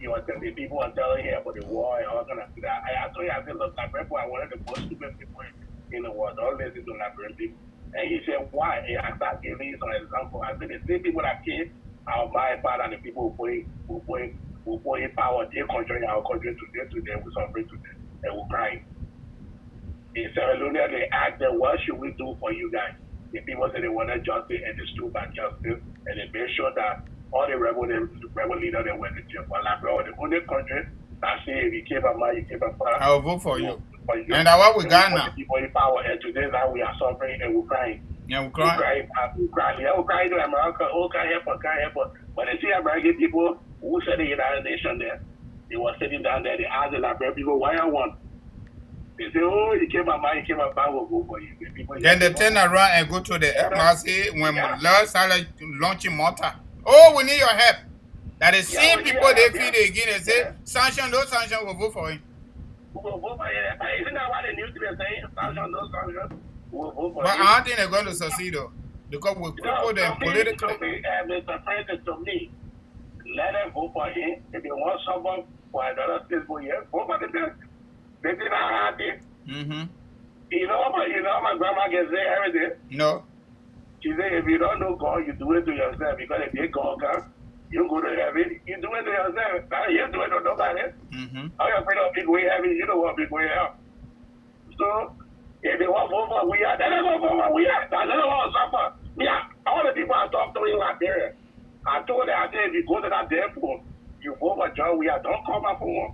[SPEAKER 19] he was telling me people are telling him about the war and all kind of stuff. I told you, I said, look, Liberia, I wanted the most stupid people in the world. Don't listen to Liberian people. And he said, why? And I started giving you some example. I said, the same people that came, our my part and the people who put in power, their country, our country today, we suffering today, and we're crying. In Sierra Leone, they asked them, what should we do for you guys? The people said they wanted justice and they stood by justice, and they made sure that all the rebel leaders they went to jail. But Liberia, the only country that say if you keep a man, you keep a power.
[SPEAKER 17] I will vote for you. And that's what we got now.
[SPEAKER 19] People in power, and today that we are suffering and we're crying.
[SPEAKER 17] Yeah, we're crying.
[SPEAKER 19] We're crying. Yeah, we're crying to America. Oh, can't help us. But they see American people who said the United Nations there, they were sitting down there, they asked the Liberian people, why I want? They say, oh, you came a man, we'll go for you.
[SPEAKER 17] Then they turn around and go to the embassy when Lord started launching mortar. Oh, we need your help. That is same people they feed again and say, sanction, no sanction, we'll vote for him.
[SPEAKER 19] We'll vote for him. Isn't that what the news is saying? Sanction, no sanction, we'll vote for him.
[SPEAKER 17] But I don't think they're going to succeed though. Because we put them politically.
[SPEAKER 19] Mr. President, to me, let them vote for him. If they want someone for another state for years, vote for the best. They did not have it. You know my grandma gets there every day.
[SPEAKER 17] No.
[SPEAKER 19] She said, if you don't know God, you do it to yourself. Because if you God comes, you go to heaven, you do it to yourself. Now you do it to nobody. How you afraid of big way heaven? You don't want big way hell. So, if they want vote for we are, then they want vote for we are. That's not want to suffer. Yeah, all the people I talked to in Liberia, I told them, I said, if you go to that depot, you vote for John, we are, don't come up for one.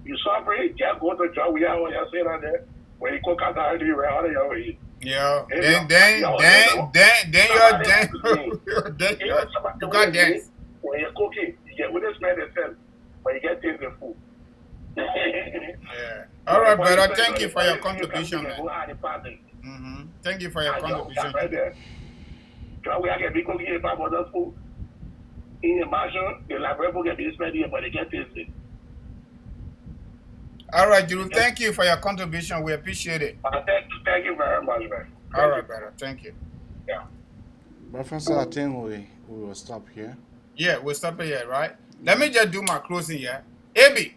[SPEAKER 19] You suffering, just go to John, we are, when you're saying that there. When you cook out the idea, we're out of your way.
[SPEAKER 17] Yeah, then you're you got dance.
[SPEAKER 19] When you're cooking, you get with the smell itself, but you get things in food.
[SPEAKER 17] Yeah. All right, brother. Thank you for your contribution, man. Thank you for your contribution.
[SPEAKER 19] We are getting cooking about other food. In the mansion, the library get this many, but they get tasted.
[SPEAKER 17] All right, Juru. Thank you for your contribution. We appreciate it.
[SPEAKER 19] Thank you very much, man.
[SPEAKER 17] All right, brother. Thank you.
[SPEAKER 19] Yeah.
[SPEAKER 18] Professor, I think we will stop here.
[SPEAKER 17] Yeah, we'll stop here, right? Let me just do my closing here. Abi,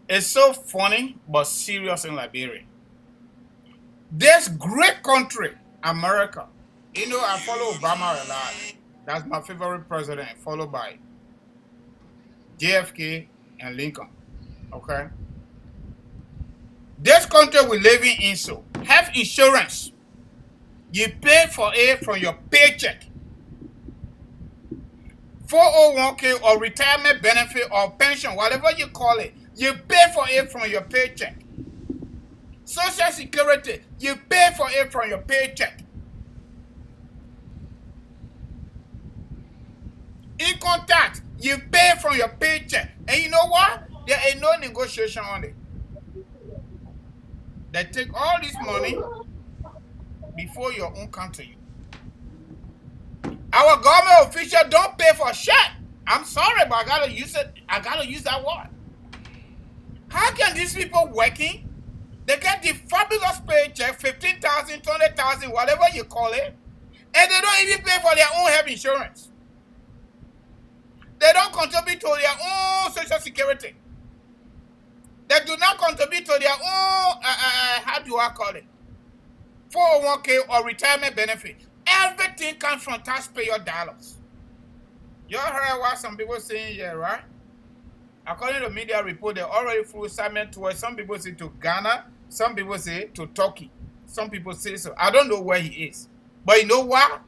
[SPEAKER 17] it's so funny but serious in Liberia. This great country, America. You know, I follow Obama a lot. That's my favorite president, followed by JFK and Lincoln. Okay? This country we're living in, so health insurance. You pay for it from your paycheck. 401k or retirement benefit or pension, whatever you call it, you pay for it from your paycheck. Social Security, you pay for it from your paycheck. Income tax, you pay from your paycheck. And you know what? There ain't no negotiation on it. They take all this money before your own country. Our government officials don't pay for shit. I'm sorry, but I gotta use it. I gotta use that word. How can these people working? They get the fabulous paycheck, 15,000, 20,000, whatever you call it, and they don't even pay for their own health insurance. They don't contribute to their own social security. They do not contribute to their own, how do I call it? 401k or retirement benefit. Everything comes from taxpayer dollars. You all heard what some people saying here, right? According to media report, they already flew assignment to some people say to Ghana, some people say to Turkey. Some people say so. I don't know where he is. But you know what?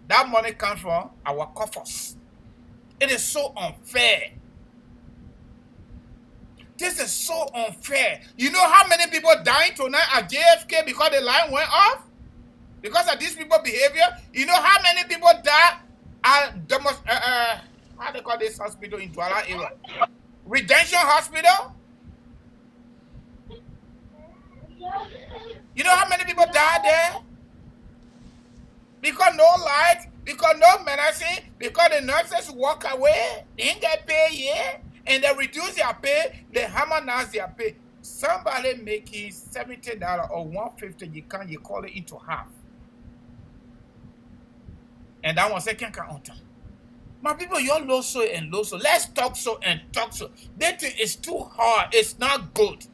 [SPEAKER 17] That money comes from our coffers. It is so unfair. This is so unfair. You know how many people dying tonight at JFK because the line went off? Because of these people's behavior? You know how many people died at the most, how they call this hospital in Douala area? Redemption Hospital. You know how many people died there? Because no light, because no medicine, because the nurses walk away, they ain't get paid yet, and they reduce their pay, they harmonize their pay. Somebody making $70 or $150, you call it into half. And that one second can on time. My people, you're low so and low so. Let's talk so and talk so. That thing is too hard. It's not good.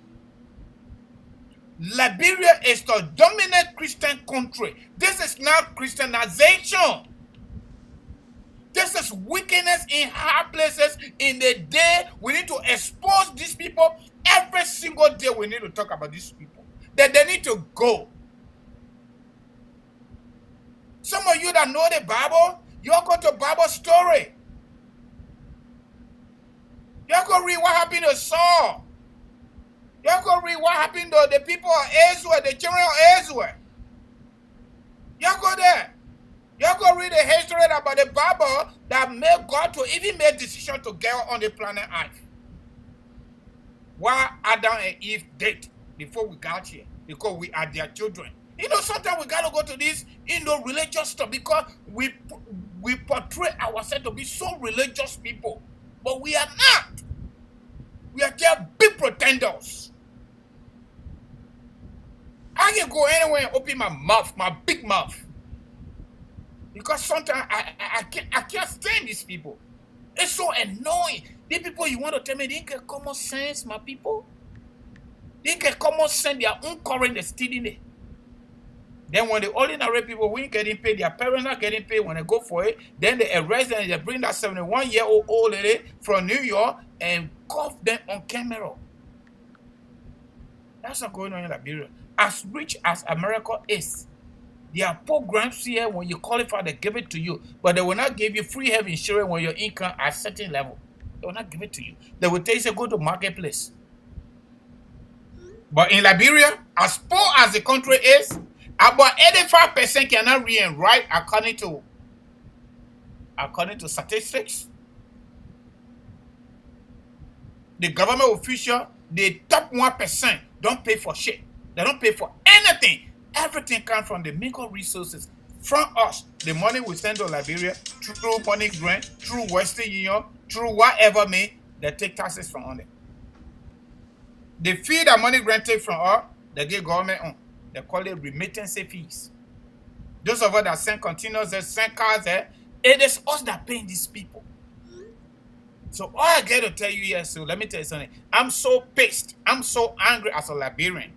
[SPEAKER 17] Liberia is the dominant Christian country. This is not Christianization. This is wickedness in high places. In the day, we need to expose these people. Every single day, we need to talk about these people. That they need to go. Some of you that know the Bible, you'll go to Bible story. You'll go read what happened to Saul. You'll go read what happened to the people of Israel, the children of Israel. You'll go there. You'll go read the history about the Bible that made God to even make decision to get on the planet Earth. Why Adam and Eve did before we got here? Because we are their children. You know, sometimes we gotta go to this, religious stuff because we portray ourselves to be so religious people, but we are not. We are just big pretenders. I can go anywhere and open my mouth, my big mouth, because sometimes I can't stand these people. It's so annoying. These people, you want to tell me they get common sense, my people? They get common sense, their own current is stealing it. Then when the ordinary people who ain't getting paid, their parents are getting paid when they go for it, then they arrest them and they bring that 71-year-old lady from New York and cuff them on camera. That's what's going on in Liberia. As rich as America is, there are programs here when you qualify, they give it to you, but they will not give you free health insurance when your income at a certain level. They will not give it to you. They will tell you to go to marketplace. But in Liberia, as poor as the country is, about 85% cannot read and write according to statistics. The government official, the top 1% don't pay for shit. They don't pay for anything. Everything comes from the micro resources from us. The money we send to Liberia through money grant, through Western Union, through whatever may, they take taxes from on it. The fee that money grant take from us, they give government on. They call it remittance fees. Those of us that send containers, they send cars there, it is us that paying these people. So all I get to tell you here, so let me tell you something. I'm so pissed. I'm so angry as a Liberian.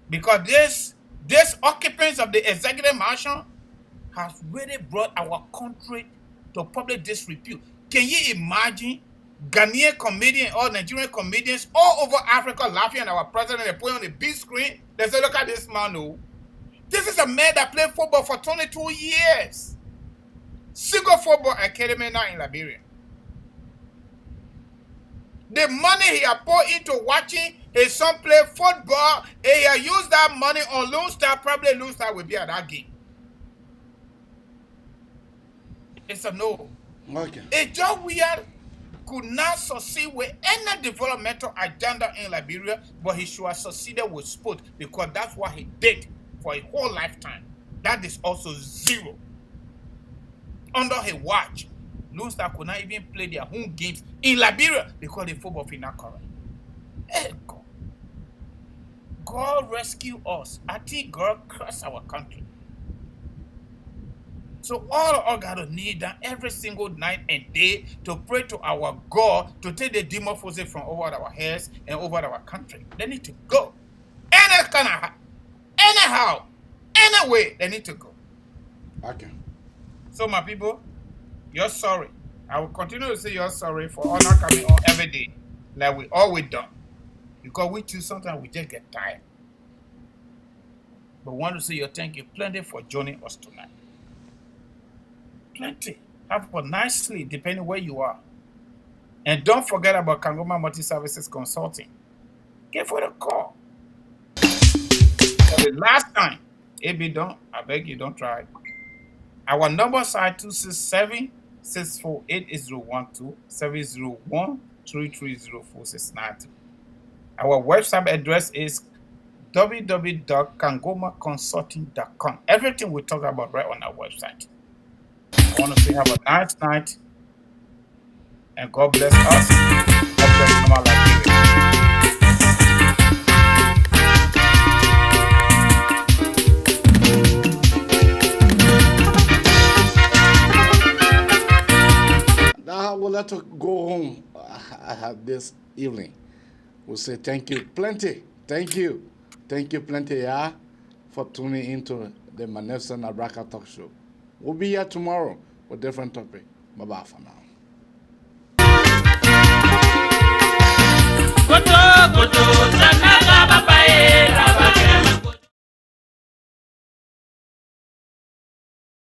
[SPEAKER 17] Because this occupants of the executive mansion has really brought our country to public disrepute. Can you imagine Ghanaian comedians or Nigerian comedians all over Africa laughing at our president and putting on the big screen? They say, look at this man, oh. This is a man that played football for 22 years. Single football academy now in Liberia. The money he had put into watching his son play football, and he had used that money on Lone Star, probably Lone Star will be at that game. It's a no.
[SPEAKER 18] Okay.
[SPEAKER 17] It's just weird. Could not succeed with any developmental agenda in Liberia, but he should have succeeded with sport because that's what he did for a whole lifetime. That is also zero. Under his watch, Lone Star could not even play their home games in Liberia because the football is not correct. Hey, God. God rescue us. I think God curse our country. So all of us got to kneel down every single night and day to pray to our God to take the demon forces from over our heads and over our country. They need to go. Anyhow, anyway, they need to go.
[SPEAKER 18] Okay.
[SPEAKER 17] So my people, you're sorry. I will continue to say you're sorry for all not coming on every day like we always done. Because we too, sometimes we just get tired. But want to say your thank you plenty for joining us tonight. Plenty. Have a nice sleep depending where you are. And don't forget about Kangoma Multi-Services Consulting. Give for the call. For the last time, if you don't, I beg you don't try. Our numbers are 267-648-8012, 330-469. Our website address is www.kangomaconsulting.com. Everything we talk about right on our website. I want to say have a nice night and God bless us. God bless Mama Liberia.
[SPEAKER 5] Now we'll let her go home this evening. We'll say thank you plenty. Thank you plenty, yeah, for tuning into the Manessa Nabraka Talk Show. We'll be here tomorrow with different topic. Bye-bye for now.
[SPEAKER 1] Goto, goto, sanaga babae.